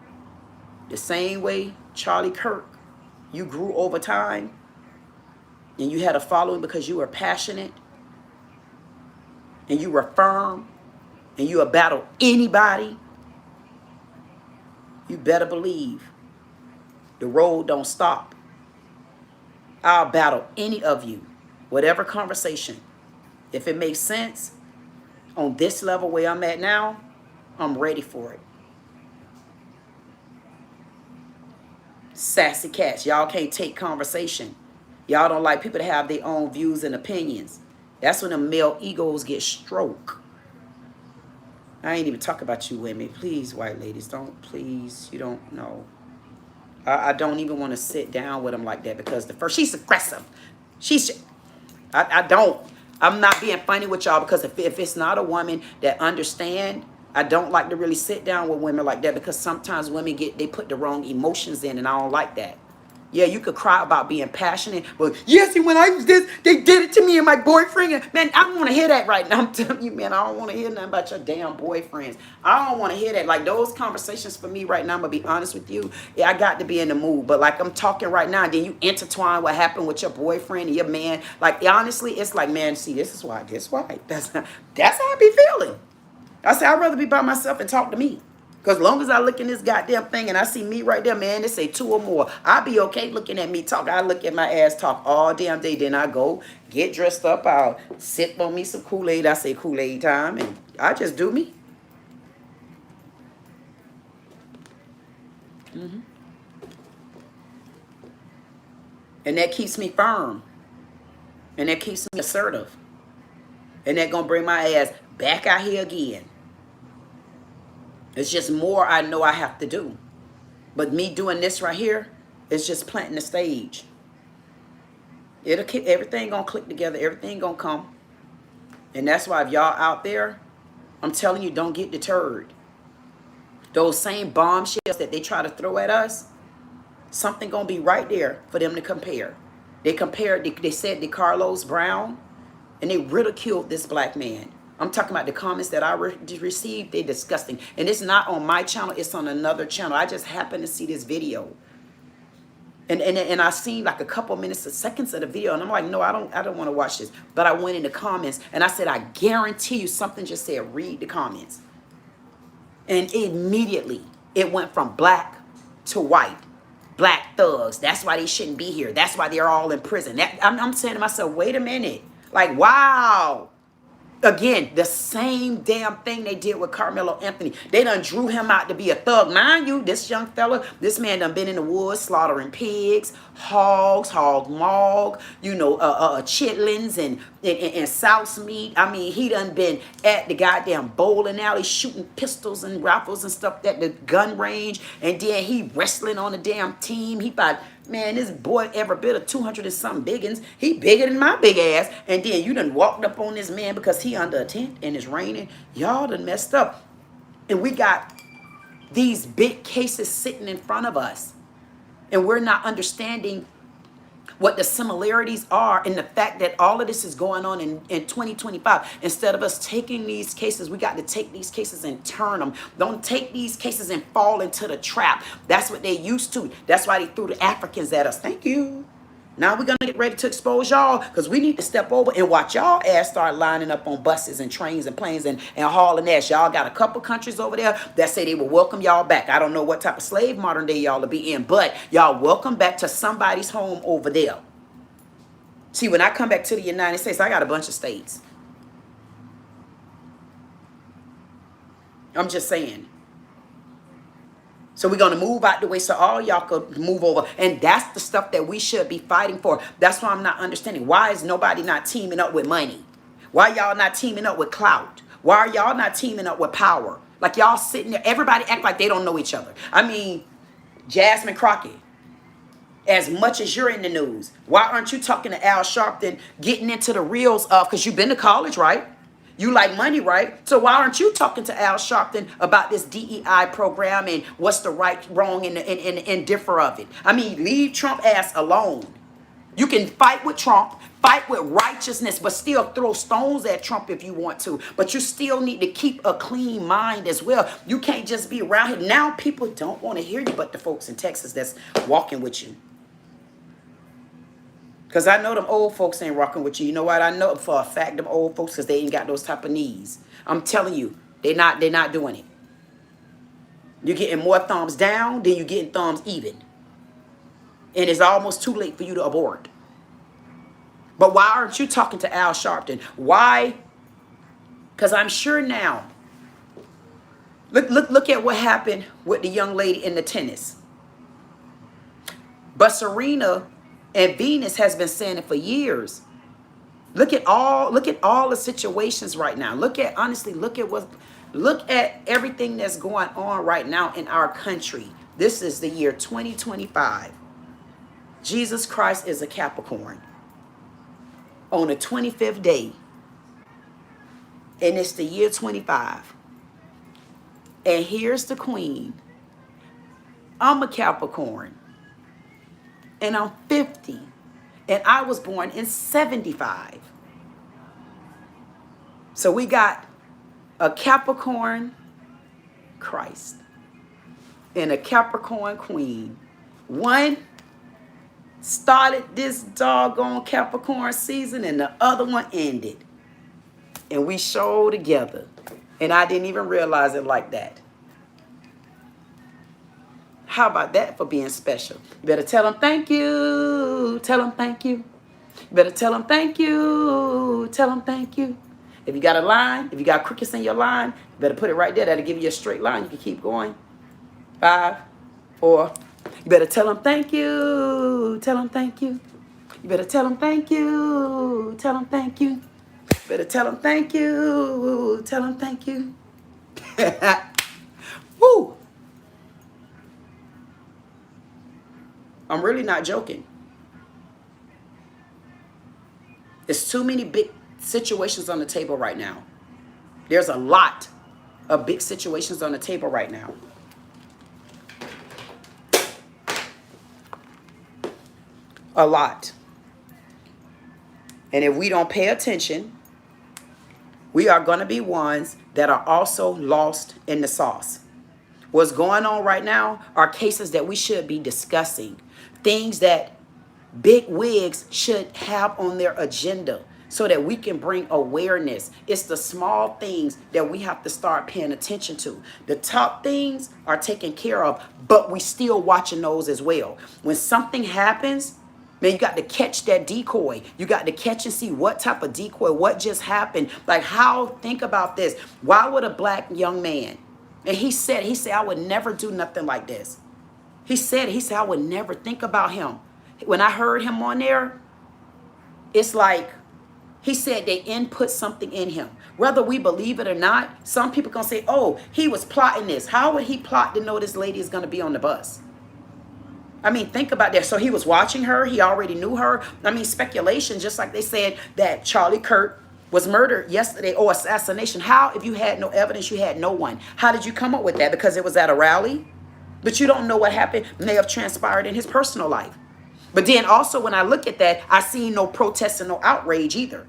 [SPEAKER 1] The same way, Charlie Kirk, you grew over time. And you had a following because you were passionate. And you were firm. And you would battle anybody. You better believe the road don't stop. I'll battle any of you. Whatever conversation. If it makes sense, on this level where I'm at now, I'm ready for it. Sassy cats, y'all can't take conversation. Y'all don't like people to have their own views and opinions. That's when the male egos get stroked. I ain't even talk about you women. Please, white ladies, don't, please, you don't know. I don't even want to sit down with them like that because she's aggressive. I'm not being funny with y'all because if it's not a woman that understand, I don't like to really sit down with women like that because sometimes women they put the wrong emotions in and I don't like that. Yeah, you could cry about being passionate, but yes, and when I was this, they did it to me and my boyfriend. And man, I don't want to hear that right now. I'm telling you, man, I don't want to hear nothing about your damn boyfriends. I don't want to hear that. Like those conversations for me right now, I'm going to be honest with you. Yeah, I got to be in the mood. But like I'm talking right now, and then you intertwine what happened with your boyfriend and your man. Like honestly, it's like, man, see, this is why. That's how I be feeling. I say, I'd rather be by myself and talk to me. Because as long as I look in this goddamn thing and I see me right there, man, they say 2 or more. I'll be okay looking at me talk. I look at my ass talk all damn day. Then I go get dressed up. I'll sip on me some Kool-Aid. I say Kool-Aid time. And I just do me. And that keeps me firm. And that keeps me assertive. And that gonna bring my ass back out here again. It's just more I know I have to do. But me doing this right here is just planting the stage. Everything gonna click together. Everything gonna come. And that's why if y'all out there, I'm telling you, don't get deterred. Those same bombshells that they try to throw at us, something gonna be right there for them to compare. They said DeCarlos Brown, and they ridiculed this black man. I'm talking about the comments that I received. They're disgusting. And it's not on my channel. It's on another channel. I just happened to see this video. And I seen like a couple minutes or seconds of the video. And I'm like, no, I don't want to watch this. But I went in the comments. And I said, I guarantee you something just said, read the comments. And immediately, it went from black to white. Black thugs. That's why they shouldn't be here. That's why they're all in prison. I'm saying to myself, wait a minute. Like, wow. Again, the same damn thing they did with Carmelo Anthony. They done drew him out to be a thug. Mind you, this young fella, this man done been in the woods slaughtering pigs, hogs, hog maw, chitlins and souse meat. I mean, he done been at the goddamn bowling alley shooting pistols and rifles and stuff at the gun range. And then he wrestling on the damn team. He about... Man, this boy ever bit of 200 and something biggins. He bigger than my big ass. And then you done walked up on this man because he under a tent and it's raining. Y'all done messed up. And we got these big cases sitting in front of us. And we're not understanding what the similarities are and the fact that all of this is going on in 2025. Instead of us taking these cases, we got to take these cases and turn them. Don't take these cases and fall into the trap. That's what they used to. That's why they threw the Africans at us. Thank you. Now we're going to get ready to expose y'all because we need to step over and watch y'all ass start lining up on buses and trains and planes and hauling ass. Y'all got a couple countries over there that say they will welcome y'all back. I don't know what type of slave modern day y'all will be in, but y'all welcome back to somebody's home over there. See, when I come back to the United States, I got a bunch of states. I'm just saying. So we're going to move out the way so all y'all could move over. And that's the stuff that we should be fighting for. That's why I'm not understanding. Why is nobody not teaming up with money? Why y'all not teaming up with clout? Why are y'all not teaming up with power? Like y'all sitting there, everybody act like they don't know each other. I mean, Jasmine Crockett, as much as you're in the news, why aren't you talking to Al Sharpton, getting into the reels of, because you've been to college, right? You like money, right? So why aren't you talking to Al Sharpton about this DEI program and what's the right, wrong, and differ of it? I mean, leave Trump ass alone. You can fight with Trump, fight with righteousness, but still throw stones at Trump if you want to. But you still need to keep a clean mind as well. You can't just be around here. Now people don't want to hear you but the folks in Texas that's walking with you. Because I know them old folks ain't rocking with you. You know what? I know for a fact them old folks, because they ain't got those type of knees. I'm telling you, they're not doing it. You're getting more thumbs down than you're getting thumbs even. And it's almost too late for you to abort. But why aren't you talking to Al Sharpton? Why? Because I'm sure now. Look at what happened with the young lady in the tennis. But Serena and Venus has been saying it for years. Look at all the situations right now. Look at everything that's going on right now in our country. This is the year 2025. Jesus Christ is a Capricorn on the 25th day. And it's the year 25. And here's the queen. I'm a Capricorn. And I'm 50. And I was born in 75. So we got a Capricorn Christ and a Capricorn queen. One started this doggone Capricorn season and the other one ended. And we showed together. And I didn't even realize it like that. How about that for being special? You better tell them thank you. Tell them thank you. You better tell them thank you. Tell them thank you. If you got a line, if you got crickets in your line, you better put it right there. That'll give you a straight line. You can keep going. 5, 4. You better tell them thank you. Tell them thank you. You better tell them thank you. Tell them thank you. You better tell them thank you. Tell them thank you. Woo! I'm really not joking. There's too many big situations on the table right now. There's a lot of big situations on the table right now. A lot. And if we don't pay attention, we are going to be ones that are also lost in the sauce. What's going on right now are cases that we should be discussing. Things that big wigs should have on their agenda so that we can bring awareness. It's the small things that we have to start paying attention to. The top things are taken care of, but we still watching those as well. When something happens, man, you got to catch that decoy. You got to catch and see what type of decoy, what just happened. Like how, think about this. Why would a black young man, and he said, I would never do nothing like this. He said, I would never think about him. When I heard him on there, it's like, he said they input something in him. Whether we believe it or not, some people going to say, oh, he was plotting this. How would he plot to know this lady is going to be on the bus? I mean, think about that. So he was watching her. He already knew her. I mean, speculation, just like they said that Charlie Kirk was murdered yesterday or assassination. How, if you had no evidence, you had no one? How did you come up with that? Because it was at a rally? But you don't know what happened may have transpired in his personal life. But then also when I look at that, I see no protest and no outrage either.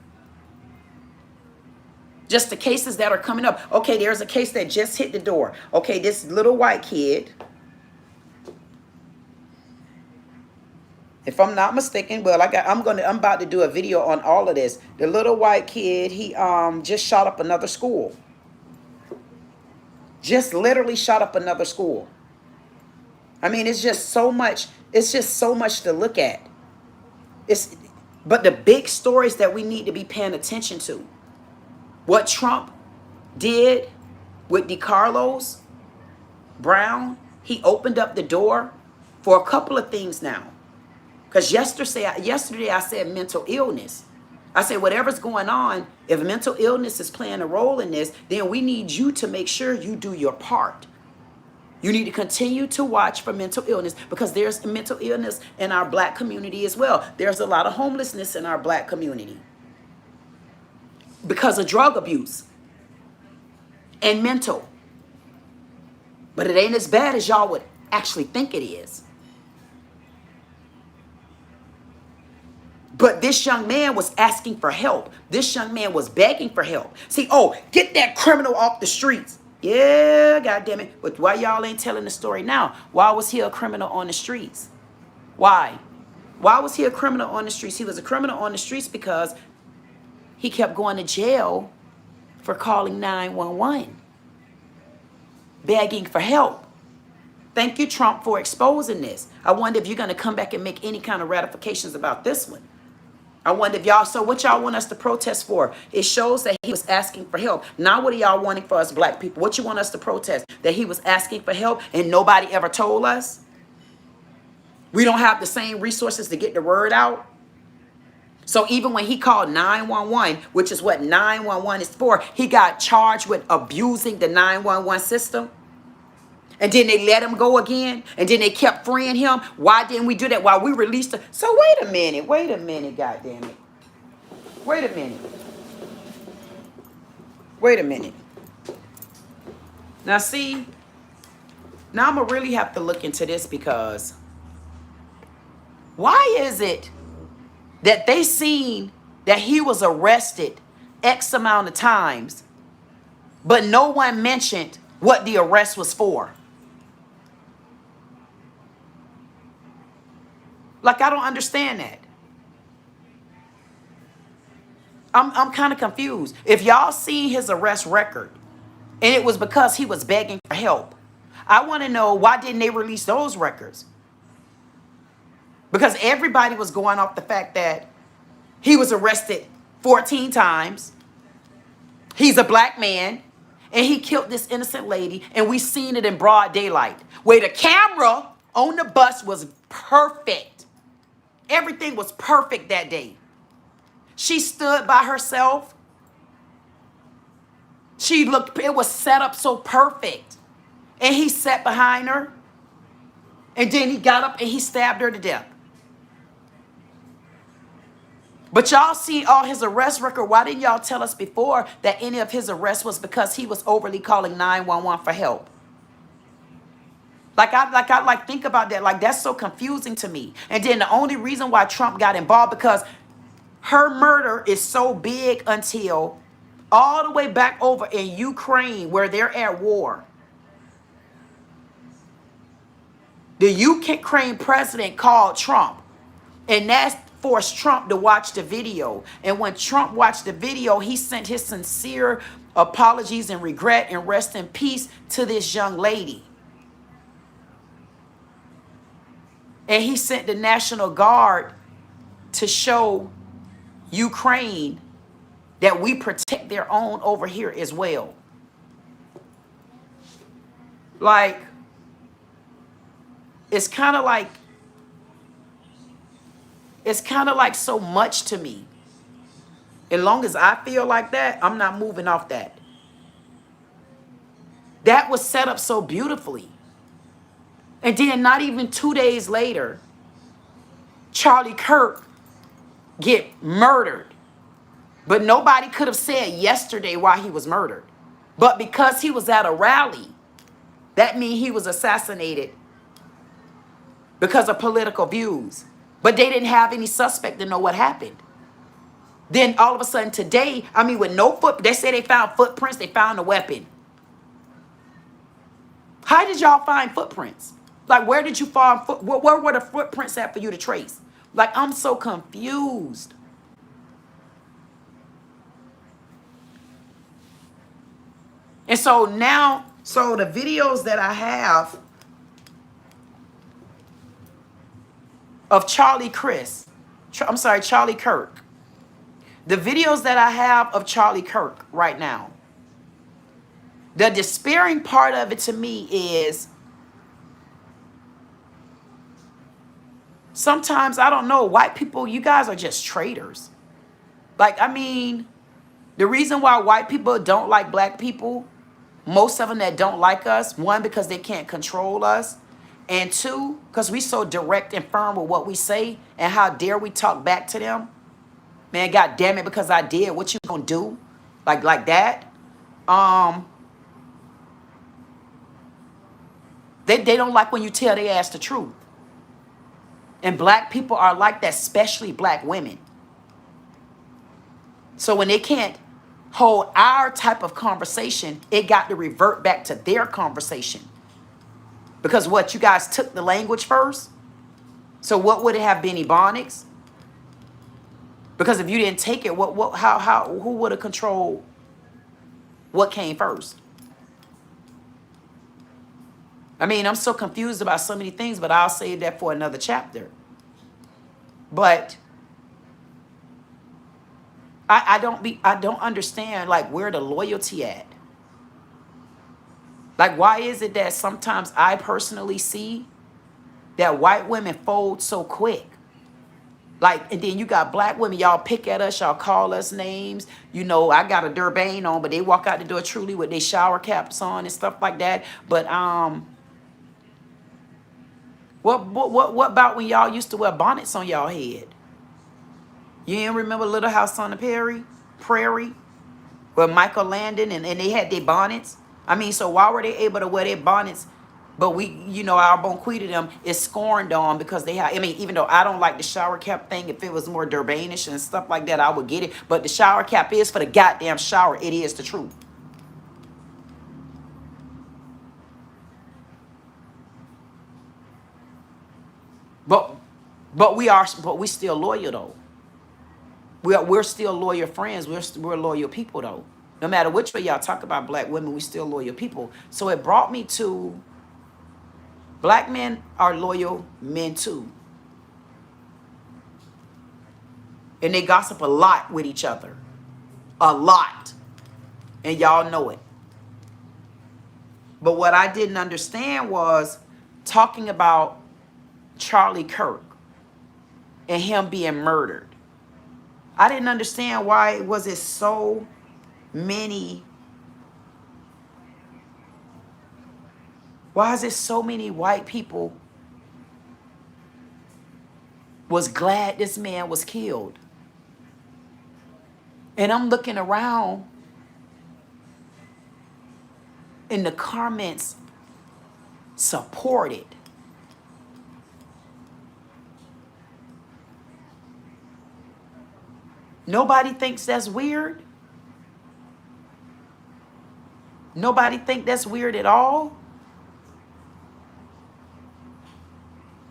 [SPEAKER 1] Just the cases that are coming up. Okay, there's a case that just hit the door. Okay, this little white kid, if I'm not mistaken, well, I'm about to do a video on all of this. The little white kid, he just shot up another school. Just literally shot up another school. I mean, it's just so much. It's just so much to look at. But the big stories that we need to be paying attention to. What Trump did with DeCarlos Brown, he opened up the door for a couple of things now. Because yesterday I said mental illness. I said whatever's going on, if mental illness is playing a role in this, then we need you to make sure you do your part. You need to continue to watch for mental illness because there's mental illness in our black community as well. There's a lot of homelessness in our black community. because of drug abuse and mental. But it ain't as bad as y'all would actually think it is. But this young man was asking for help. This young man was begging for help. See, oh, get that criminal off the streets. Yeah, goddamn it. But why y'all ain't telling the story now? Why was he a criminal on the streets? Why? Why was he a criminal on the streets? He was a criminal on the streets because he kept going to jail for calling 911, begging for help. Thank you, Trump, for exposing this. I wonder if you're going to come back and make any kind of ratifications about this one. I wonder if y'all, so what y'all want us to protest for? It shows that he was asking for help. Now what are y'all wanting for us black people? What you want us to protest? That he was asking for help and nobody ever told us? We don't have the same resources to get the word out? So even when he called 911, which is what 911 is for, he got charged with abusing the 911 system. And then they let him go again. And then they kept freeing him. Why didn't we do that while we released him? So wait a minute, goddamn it. Wait a minute. Wait a minute. Now see, now I'm going to really have to look into this because why is it that they seen that he was arrested X amount of times, but no one mentioned what the arrest was for? Like, I don't understand that. I'm kind of confused. If y'all see his arrest record and it was because he was begging for help, I want to know why didn't they release those records? Because everybody was going off the fact that he was arrested 14 times. He's a black man and he killed this innocent lady, and we seen it in broad daylight where the camera on the bus was perfect. Everything was perfect that day. She stood by herself. She looked, it was set up so perfect. And he sat behind her. And then he got up and he stabbed her to death. But y'all see all his arrest record. Why didn't y'all tell us before that any of his arrest was because he was overly calling 911 for help? Like think about that. Like, that's so confusing to me. And then the only reason why Trump got involved, because her murder is so big until all the way back over in Ukraine where they're at war. The Ukraine president called Trump, and that forced Trump to watch the video. And when Trump watched the video, he sent his sincere apologies and regret and rest in peace to this young lady. And he sent the National Guard to show Ukraine that we protect their own over here as well. Like, it's kind of like so much to me. As long as I feel like that, I'm not moving off that. That was set up so beautifully. And then not even 2 days later, Charlie Kirk get murdered. But nobody could have said yesterday why he was murdered. But because he was at a rally, that means he was assassinated because of political views. But they didn't have any suspect to know what happened. Then all of a sudden today, I mean, with no foot, they say they found footprints, they found a weapon. How did y'all find footprints? Like, where did you find where were the footprints at for you to trace? Like, I'm so confused. And so now, so the videos that I have of Charlie Kirk. The videos that I have of Charlie Kirk right now. The despairing part of it to me is sometimes, I don't know, white people, you guys are just traitors. Like, I mean, the reason why white people don't like black people, most of them that don't like us, one, because they can't control us. And two, because we so direct and firm with what we say, and how dare we talk back to them. Man, God damn it, because I did. What you gonna do? like that. They don't like when you tell their ass the truth. And black people are like that, especially black women. So when they can't hold our type of conversation, it got to revert back to their conversation. Because what, you guys took the language first? So what would it have been, Ebonics? Because if you didn't take it, who would have controlled what came first? I mean, I'm so confused about so many things, but I'll save that for another chapter. But I don't understand, like, where the loyalty at. Like, why is it that sometimes I personally see that white women fold so quick? Like, and then you got black women, y'all pick at us, y'all call us names. You know, I got a Durban on, but they walk out the door truly with their shower caps on and stuff like that. But what about when y'all used to wear bonnets on y'all head? You ain't remember Little House on the Prairie? Where Michael Landon and they had their bonnets? I mean, so why were they able to wear their bonnets? But we, you know, our Bonquita them is scorned on because they have, I mean, even though I don't like the shower cap thing, if it was more Durbanish and stuff like that, I would get it. But the shower cap is for the goddamn shower. It is the truth. But we still loyal though. We're still loyal friends. We're loyal people though. No matter which way y'all talk about black women, we still loyal people. So it brought me to black men are loyal men too. And they gossip a lot with each other. A lot. And y'all know it. But what I didn't understand was talking about Charlie Kirk and him being murdered. I didn't understand why was it so many. Why is it so many white people was glad this man was killed? And I'm looking around in the comments supported. Nobody thinks that's weird. Nobody think that's weird at all.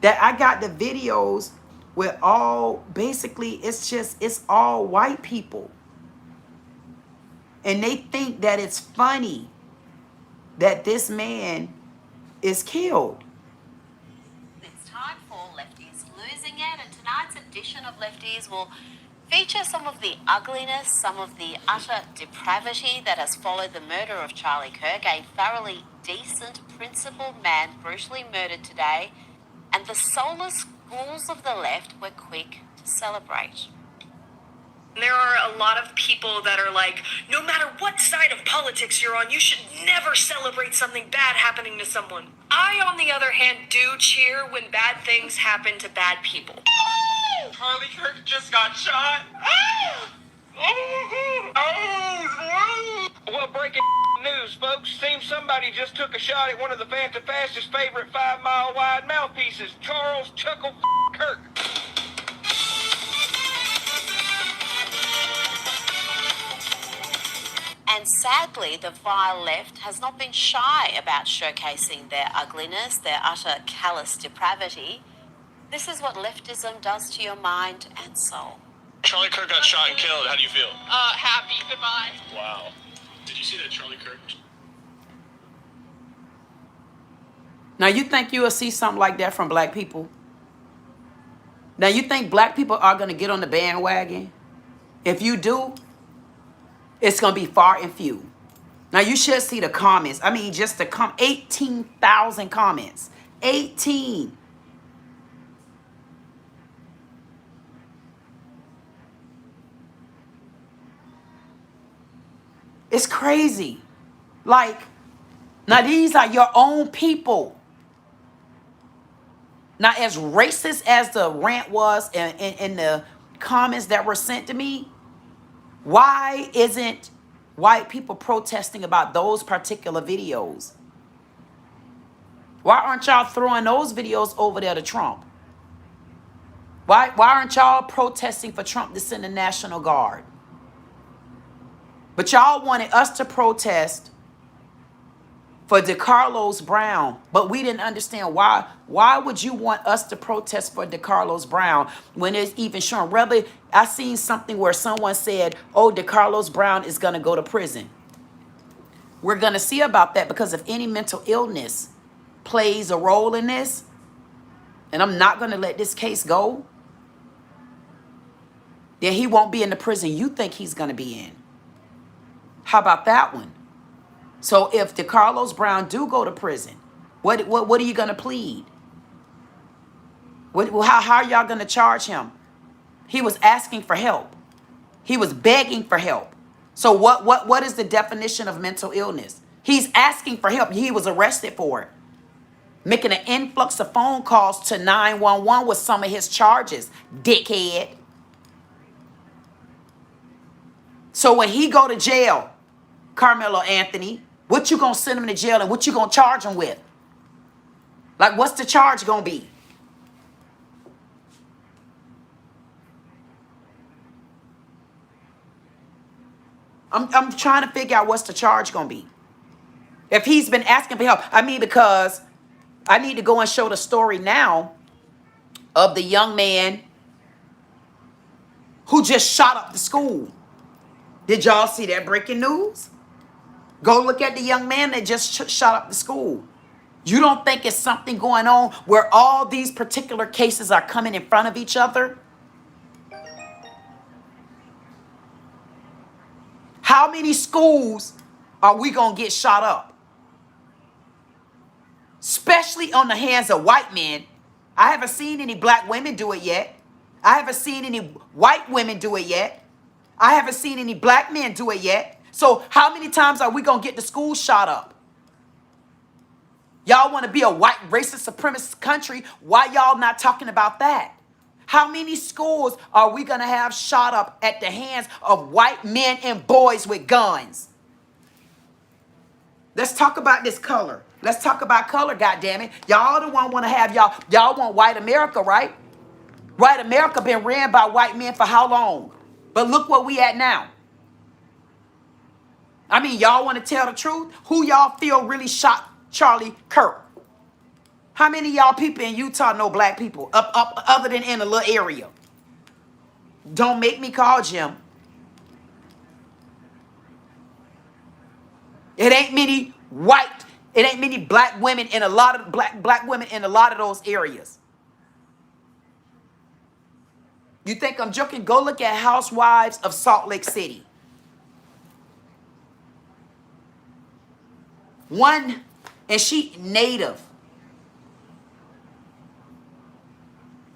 [SPEAKER 1] That I got the videos with all, basically it's all white people. And they think that it's funny that this man is killed.
[SPEAKER 2] It's time for Lefties Losing It, and tonight's edition of Lefties will feature some of the ugliness, some of the utter depravity that has followed the murder of Charlie Kirk, a thoroughly decent, principled man brutally murdered today, and the soulless ghouls of the left were quick to celebrate.
[SPEAKER 3] There are a lot of people that are like, no matter what side of politics you're on, you should never celebrate something bad happening to someone. I, on the other hand, do cheer when bad things happen to bad people.
[SPEAKER 4] Charlie Kirk just got shot. Well, breaking news, folks. Seems somebody just took a shot at one of the Fastest favorite 5-mile-wide mouthpieces, Charles Chuckle Kirk.
[SPEAKER 2] And sadly, the vile left has not been shy about showcasing their ugliness, their utter callous depravity. This is what leftism does to your mind and soul.
[SPEAKER 4] Charlie Kirk got shot and killed. How do you feel?
[SPEAKER 3] Happy. Goodbye.
[SPEAKER 4] Wow. Did you see that Charlie Kirk?
[SPEAKER 1] Now you think you will see something like that from black people? Now you think black people are going to get on the bandwagon? If you do, it's going to be far and few. Now you should see the comments. I mean, just the 18,000 comments. 18. It's crazy. Like, now these are your own people. Now, as racist as the rant was in the comments that were sent to me, why isn't white people protesting about those particular videos? Why aren't y'all throwing those videos over there to Trump? Why aren't y'all protesting for Trump to send the National Guard? But y'all wanted us to protest for DeCarlos Brown, but we didn't understand why. Why would you want us to protest for DeCarlos Brown when it's even showing? Rather, I seen something where someone said, oh, DeCarlos Brown is going to go to prison. We're going to see about that, because if any mental illness plays a role in this, and I'm not going to let this case go, then he won't be in the prison you think he's going to be in. How about that one? So if DeCarlos Brown do go to prison, what are you going to plead? How are y'all going to charge him? He was asking for help. He was begging for help. So what is the definition of mental illness? He's asking for help. He was arrested for it. Making an influx of phone calls to 911 with some of his charges, dickhead. So when he go to jail, Carmelo Anthony, what you gonna send him to jail and what you gonna charge him with? Like, what's the charge gonna be? I'm trying to figure out what's the charge gonna be. If he's been asking for help, I mean, because I need to go and show the story now of the young man who just shot up the school. Did y'all see that breaking news? Go look at the young man that just shot up the school. You don't think it's something going on where all these particular cases are coming in front of each other? How many schools are we going to get shot up? Especially on the hands of white men. I haven't seen any black women do it yet. I haven't seen any white women do it yet. I haven't seen any black men do it yet. So how many times are we going to get the schools shot up? Y'all want to be a white racist supremacist country. Why y'all not talking about that? How many schools are we going to have shot up at the hands of white men and boys with guns? Let's talk about this color. Let's talk about color, goddammit. Y'all the one want to have y'all want white America, right? White America been ran by white men for how long? But look where we at now. I mean, y'all want to tell the truth? Who y'all feel really shot Charlie Kirk? How many of y'all people in Utah know black people up other than in a little area? Don't make me call Jim. It ain't many black women in a lot of black women in a lot of those areas. You think I'm joking? Go look at Housewives of Salt Lake City. One, and she native.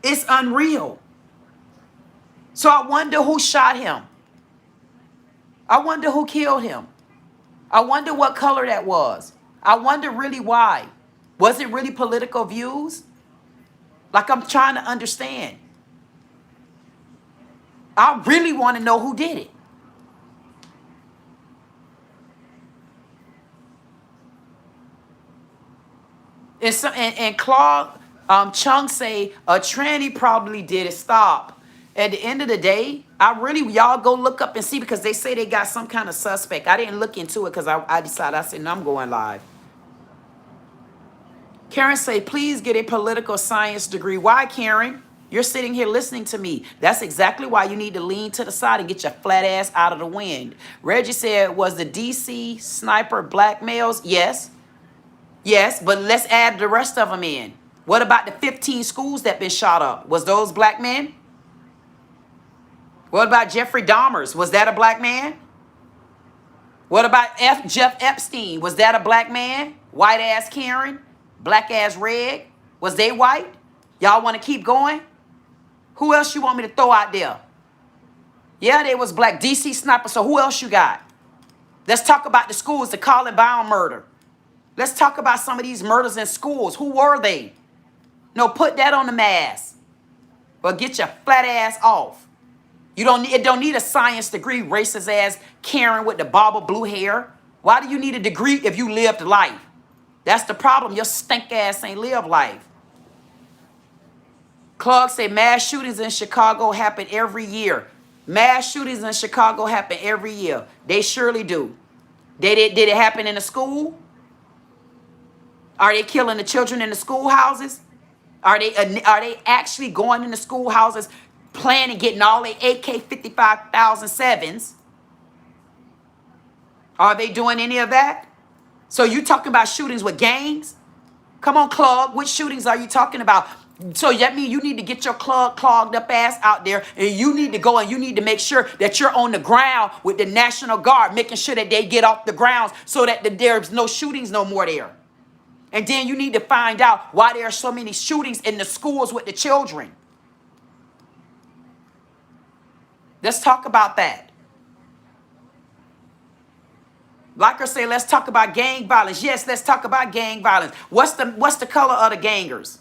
[SPEAKER 1] It's unreal. So I wonder who shot him. I wonder who killed him. I wonder what color that was. I wonder really why. Was it really political views? Like, I'm trying to understand. I really want to know who did it. And Claude Chung say a tranny probably did it. Stop. At the end of the day, y'all go look up and see, because they say they got some kind of suspect. I didn't look into it because I decided, I said, no, I'm going live. Karen say, please get a political science degree. Why, Karen? You're sitting here listening to me. That's exactly why you need to lean to the side and get your flat ass out of the wind. Reggie said, was the DC sniper black males? Yes. Yes, but let's add the rest of them in. What about the 15 schools that been shot up? Was those black men? What about Jeffrey Dahmer's? Was that a black man? What about Jeff Epstein? Was that a black man? White ass Karen? Black ass Red? Was they white? Y'all want to keep going? Who else you want me to throw out there? Yeah, they was black. DC sniper. So who else you got? Let's talk about the schools, the Columbine murder. Let's talk about some of these murders in schools. Who were they? No, put that on the mask. But get your flat ass off. You don't need, it don't need a science degree, racist ass Karen with the bob of blue hair. Why do you need a degree if you lived life? That's the problem. Your stink ass ain't live life. Clark say mass shootings in Chicago happen every year. Mass shootings in Chicago happen every year. They surely do. Did it happen in the school? Are they killing the children in the schoolhouses? Are they actually going in the schoolhouses, planning getting all their AK-55,007s? Are they doing any of that? So you talking about shootings with gangs? Come on, Club. Which shootings are you talking about? So that means you need to get your clogged up ass out there, and you need to go and you need to make sure that you're on the ground with the National Guard, making sure that they get off the grounds so that there's no shootings no more there. And then you need to find out why there are so many shootings in the schools with the children. Let's talk about that. Like I say, let's talk about gang violence. Yes, let's talk about gang violence. What's the color of the gangers?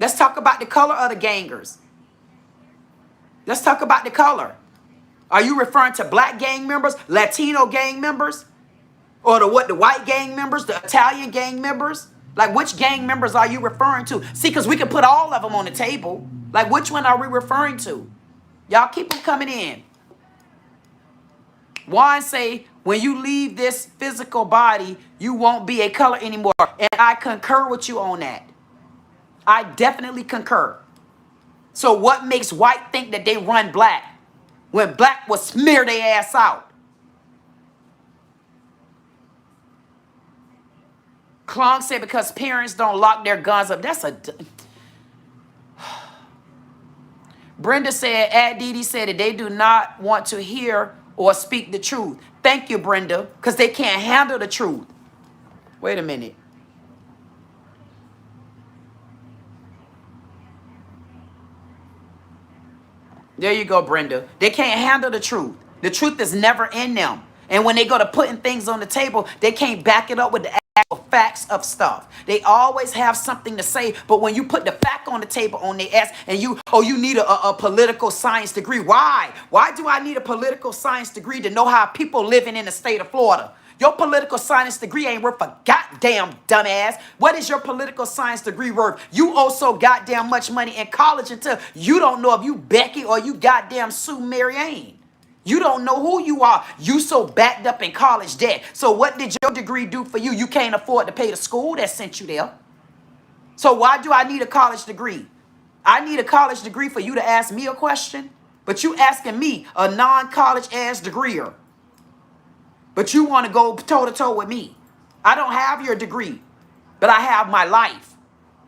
[SPEAKER 1] Let's talk about the color of the gangers. Let's talk about the color. Are you referring to black gang members, Latino gang members, or the white gang members, the Italian gang members? Like, which gang members are you referring to? See, because we can put all of them on the table. Like, which one are we referring to? Y'all keep them coming in. Juan say, when you leave this physical body, you won't be a color anymore. And I concur with you on that. I definitely concur. So what makes white think that they run black when black will smear their ass out? Klong said because parents don't lock their guns up. That's a... Brenda said, Dee Dee said that they do not want to hear or speak the truth. Thank you, Brenda, because they can't handle the truth. Wait a minute. There you go, Brenda. They can't handle the truth. The truth is never in them. And when they go to putting things on the table, they can't back it up with the actual facts of stuff. They always have something to say, but when you put the fact on the table on their ass and you need a political science degree. Why? Why do I need a political science degree to know how people living in the state of Florida? Your political science degree ain't worth a goddamn dumbass. What is your political science degree worth? You owe so goddamn much money in college until you don't know if you Becky or you goddamn Sue Marianne. You don't know who you are. You so backed up in college debt. So what did your degree do for you? You can't afford to pay the school that sent you there. So why do I need a college degree? I need a college degree for you to ask me a question. But you asking me, a non-college ass degreeer. But you want to go toe-to-toe with me. I don't have your degree, but I have my life.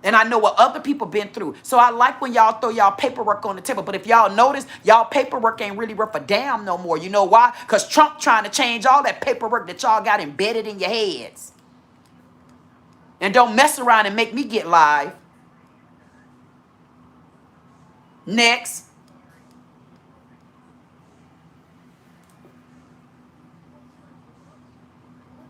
[SPEAKER 1] And I know what other people been through. So I like when y'all throw y'all paperwork on the table. But if y'all notice, y'all paperwork ain't really worth a damn no more. You know why? Because Trump trying to change all that paperwork that y'all got embedded in your heads. And don't mess around and make me get live. Next.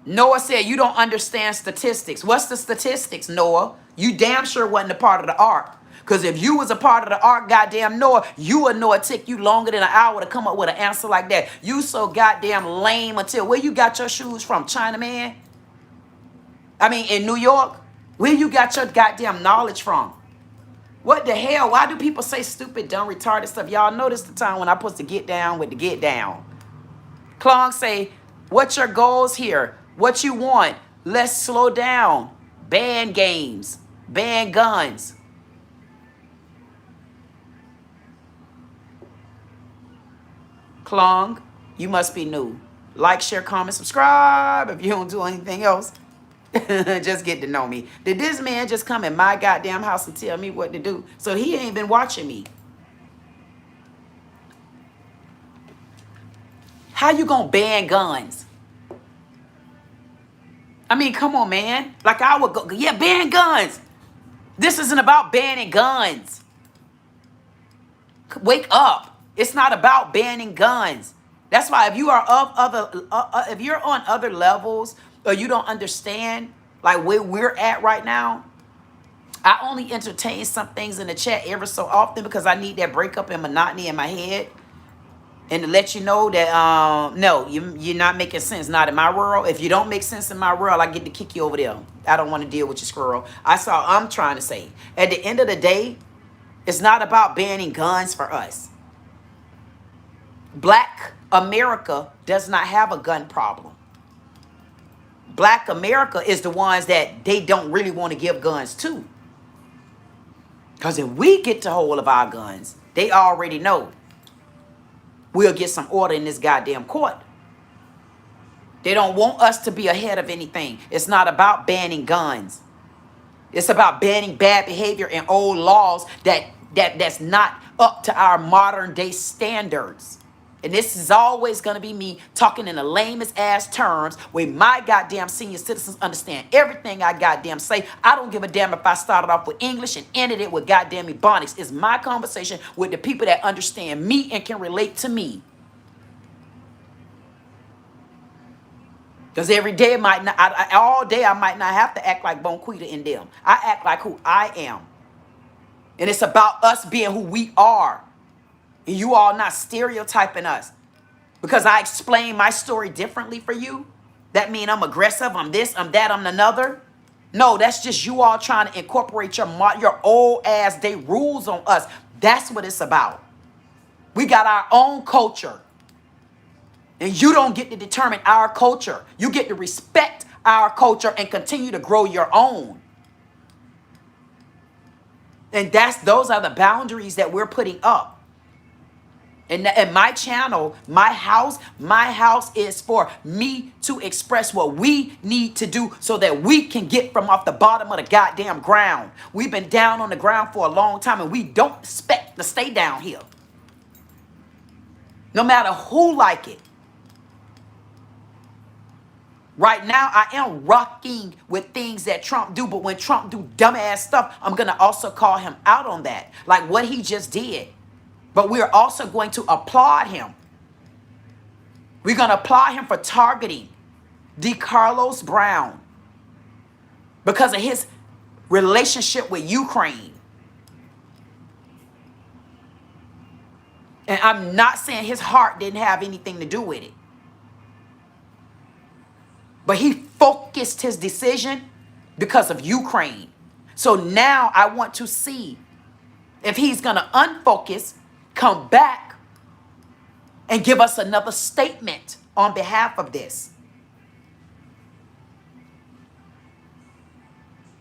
[SPEAKER 1] Noah said, you don't understand statistics. What's the statistics, Noah? You damn sure wasn't a part of the ark. Because if you was a part of the ark, goddamn Noah, you would know it took you longer than an hour to come up with an answer like that. You so goddamn lame until... Where you got your shoes from, China, man? I mean, in New York? Where you got your goddamn knowledge from? What the hell? Why do people say stupid, dumb, retarded stuff? Y'all notice the time when I'm supposed to get down with the get down. Klong say, what's your goals here? What you want? Let's slow down. Ban games. Ban guns. Klong, you must be new. Like, share, comment, subscribe. If you don't do anything else, just get to know me. Did this man just come in my goddamn house and tell me what to do? So he ain't been watching me. How you gonna ban guns? I mean, come on, man. Like, I would go, yeah, ban guns. This isn't about banning guns. Wake up. It's not about banning guns. That's why if you are if you're on other levels or you don't understand like where we're at right now, I only entertain some things in the chat ever so often because I need that breakup and monotony in my head. And to let you know that, no, you're not making sense. Not in my world. If you don't make sense in my world, I get to kick you over there. I don't want to deal with your squirrel. I'm trying to say. At the end of the day, it's not about banning guns for us. Black America does not have a gun problem. Black America is the ones that they don't really want to give guns to. Because if we get the hold of our guns, they already know we'll get some order in this goddamn court. They don't want us to be ahead of anything. It's not about banning guns. It's about banning bad behavior and old laws that's not up to our modern day standards. And this is always going to be me talking in the lamest ass terms where my goddamn senior citizens understand everything I goddamn say. I don't give a damn if I started off with English and ended it with goddamn Ebonics. It's my conversation with the people that understand me and can relate to me. Because every day might not, all day I might not have to act like Bonquita and them. I act like who I am. And it's about us being who we are. And you all not stereotyping us. Because I explain my story differently for you. That mean I'm aggressive, I'm this, I'm that, I'm another. No, that's just you all trying to incorporate your old ass day rules on us. That's what it's about. We got our own culture. And you don't get to determine our culture. You get to respect our culture and continue to grow your own. And those are the boundaries that we're putting up. And my channel, my house is for me to express what we need to do so that we can get from off the bottom of the goddamn ground. We've been down on the ground for a long time and we don't expect to stay down here. No matter who like it. Right now, I am rocking with things that Trump do, but when Trump do dumbass stuff, I'm going to also call him out on that. Like what he just did. But we are also going to applaud him. We're going to applaud him for targeting DeCarlos Brown because of his relationship with Ukraine. And I'm not saying his heart didn't have anything to do with it. But he focused his decision because of Ukraine. So now I want to see if he's going to unfocus, come back, and give us another statement on behalf of this.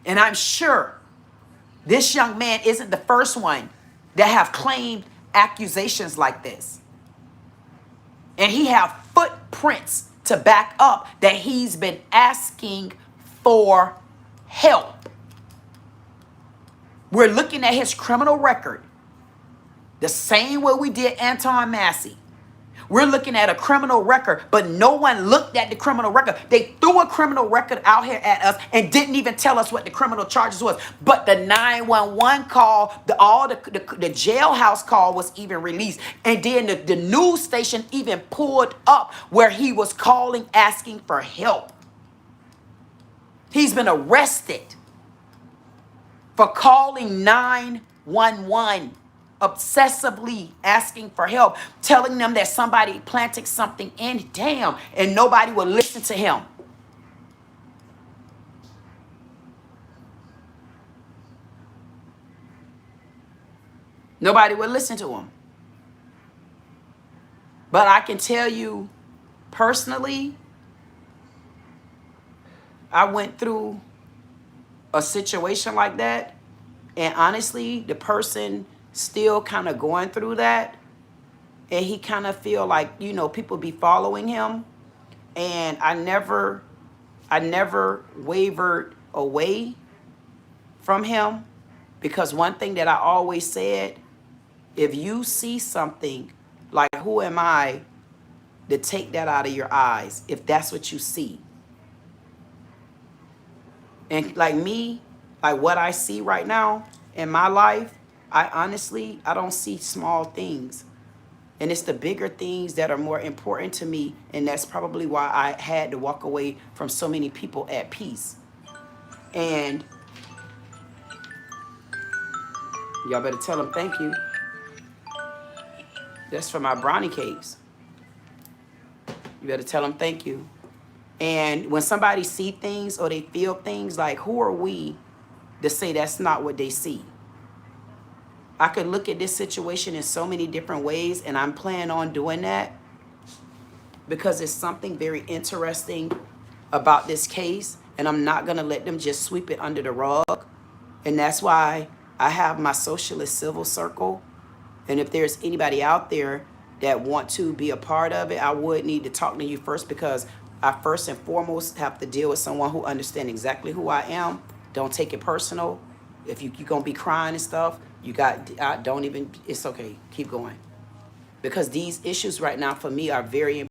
[SPEAKER 1] And I'm sure this young man isn't the first one that have claimed accusations like this. And he have footprints to back up that he's been asking for help. We're looking at his criminal record the same way we did Anton Massey. We're looking at a criminal record, but no one looked at the criminal record. They threw a criminal record out here at us and didn't even tell us what the criminal charges was. But the 911 call, the jailhouse call was even released. And then the news station even pulled up where he was calling, asking for help. He's been arrested for calling 911. Obsessively asking for help, telling them that somebody planted something in damn, and nobody would listen to him. Nobody would listen to him. But I can tell you personally, I went through a situation like that, and honestly, the person still kind of going through that, and he kind of feel like, you know, people be following him, and I never wavered away from him, because one thing that I always said, if you see something, like, who am I to take that out of your eyes if that's what you see? And like me, like what I see right now in my life, I don't see small things. And it's the bigger things that are more important to me. And that's probably why I had to walk away from so many people at peace. And Y'all better tell them thank you. That's for my brownie cakes. You better tell them thank you. And when somebody see things or they feel things, like, who are we to say that's not what they see? I could look at this situation in so many different ways, and I'm planning on doing that because it's something very interesting about this case, and I'm not going to let them just sweep it under the rug. And that's why I have my socialist civil circle. And if there's anybody out there that want to be a part of it, I would need to talk to you first, because I first and foremost have to deal with someone who understands exactly who I am. Don't take it personal. If you're going to be crying and stuff, don't even, it's okay. Keep going. Because these issues right now for me are very important.